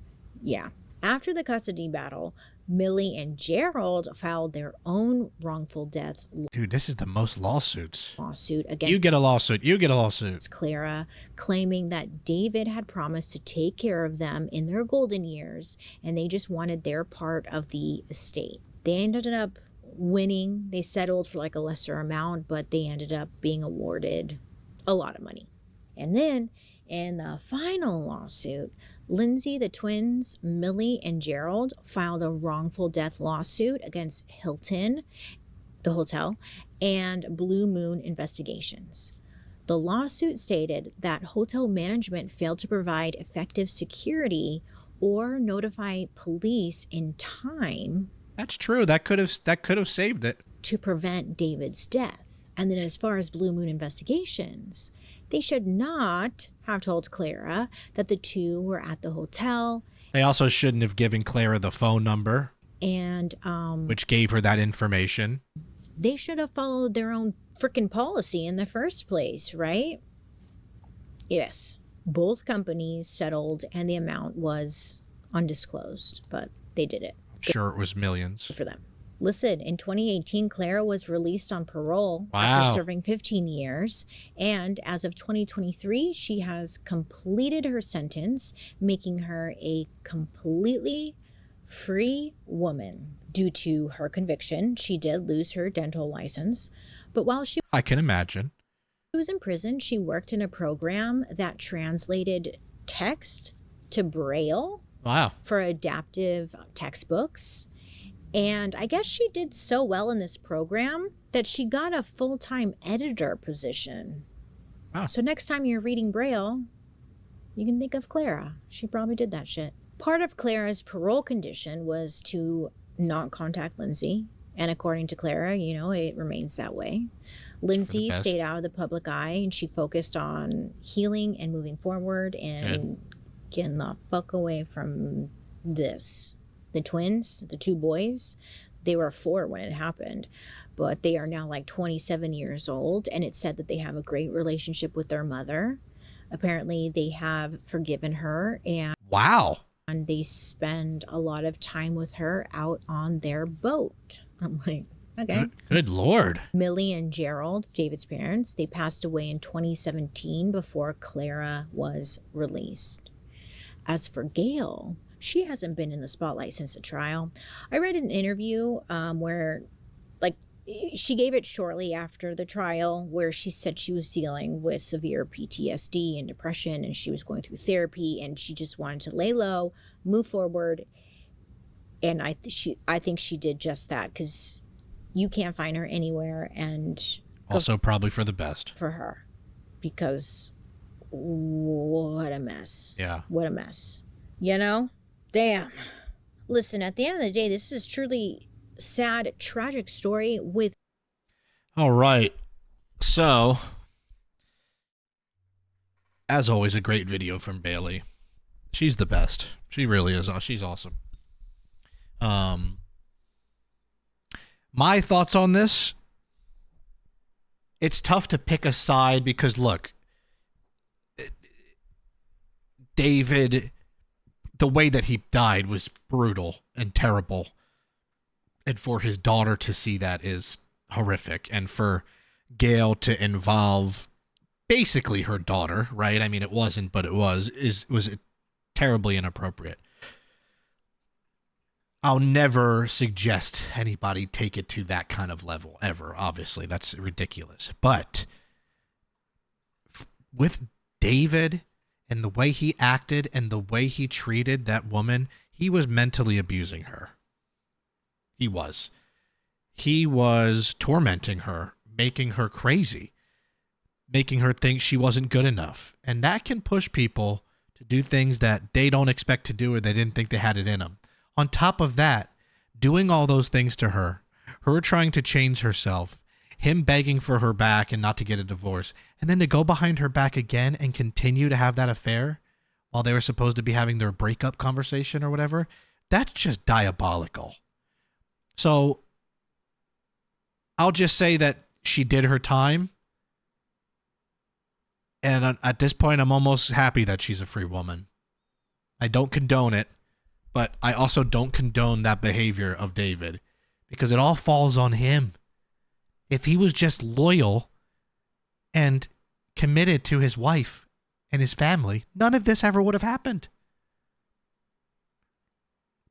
yeah. After the custody battle, Millie and Gerald filed their own wrongful death Dude, this is the most lawsuits. lawsuit against You get a lawsuit. You get a lawsuit. Clara, claiming that David had promised to take care of them in their golden years, and they just wanted their part of the estate. They ended up winning. They settled for like a lesser amount, but they ended up being awarded a lot of money. And then in the final lawsuit, Lindsay, the twins, Millie, and Gerald filed a wrongful death lawsuit against Hilton, the hotel, and Blue Moon Investigations. The lawsuit stated that hotel management failed to provide effective security or notify police in time. That's true. That could have saved it. To prevent David's death. And then as far as Blue Moon Investigations, they should not have told Clara that the two were at the hotel. They also shouldn't have given Clara the phone number, and which gave her that information. They should have followed their own freaking policy in the first place, right? Yes. Both companies settled and the amount was undisclosed, but they did it. I'm sure it was millions. For them. Listen, in 2018, Clara was released on parole after serving 15 years. And as of 2023, she has completed her sentence, making her a completely free woman. Due to her conviction, she did lose her dental license. But while she I can imagine. was in prison, she worked in a program that translated text to Braille. Wow. For adaptive textbooks. And I guess she did so well in this program that she got a full-time editor position. Wow. So next time you're reading Braille, you can think of Clara. She probably did that shit. Part of Clara's parole condition was to not contact Lindsay And according to Clara, it remains that way. Lindsay stayed out of the public eye, and she focused on healing and moving forward and getting the fuck away from this. The twins, the two boys, they were 4 when it happened, but they are now like 27 years old, and it's said that they have a great relationship with their mother. Apparently, they have forgiven her, and wow, and they spend a lot of time with her out on their boat. I'm like, okay. Good Lord. Millie and Gerald, David's parents, they passed away in 2017 before Clara was released. As for Gail, she hasn't been in the spotlight since the trial. I read an interview where, like, she gave it shortly after the trial, where she said she was dealing with severe PTSD and depression, and she was going through therapy, and she just wanted to lay low, move forward. And I think she did just that, because you can't find her anywhere, and also probably for the best for her, because what a mess. Yeah. What a mess. Damn. Listen, at the end of the day, this is truly sad, tragic story with. All right. So, as always, a great video from Bailey. She's the best. She really is. She's awesome. My thoughts on this. It's tough to pick a side because, look, David, the way that he died was brutal and terrible. And for his daughter to see that is horrific. And for Gail to involve basically her daughter, right? I mean, it wasn't, but it was terribly inappropriate. I'll never suggest anybody take it to that kind of level ever. Obviously, that's ridiculous. But with David and the way he acted and the way he treated that woman, he was mentally abusing her. He was. He was tormenting her, making her crazy, making her think she wasn't good enough. And that can push people to do things that they don't expect to do or they didn't think they had it in them. On top of that, doing all those things to her trying to change herself, him begging for her back and not to get a divorce, and then to go behind her back again and continue to have that affair while they were supposed to be having their breakup conversation or whatever, that's just diabolical. So I'll just say that she did her time. And at this point, I'm almost happy that she's a free woman. I don't condone it, but I also don't condone that behavior of David because it all falls on him. If he was just loyal and committed to his wife and his family, none of this ever would have happened.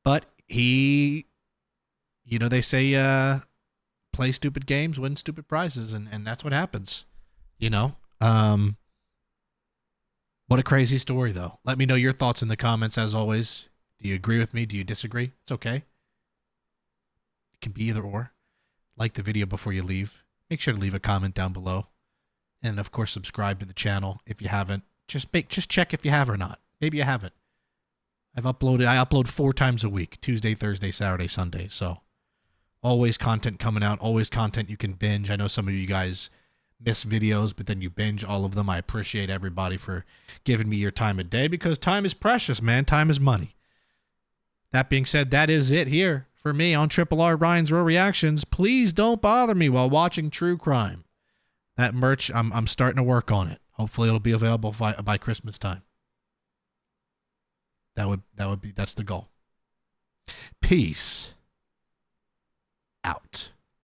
But he, they say, play stupid games, win stupid prizes, and that's what happens, What a crazy story, though. Let me know your thoughts in the comments, as always. Do you agree with me? Do you disagree? It's okay. It can be either or. Like the video before you leave. Make sure to leave a comment down below. And, of course, subscribe to the channel if you haven't. Just check if you have or not. Maybe you haven't. I upload 4 times a week. Tuesday, Thursday, Saturday, Sunday. So, always content coming out. Always content you can binge. I know some of you guys miss videos, but then you binge all of them. I appreciate everybody for giving me your time of day because time is precious, man. Time is money. That being said, that is it here for me on Triple R Ryan's Real Reactions. Please don't bother me while watching true crime. That merch, I'm starting to work on it. Hopefully it'll be available by Christmas time. That's the goal. Peace out.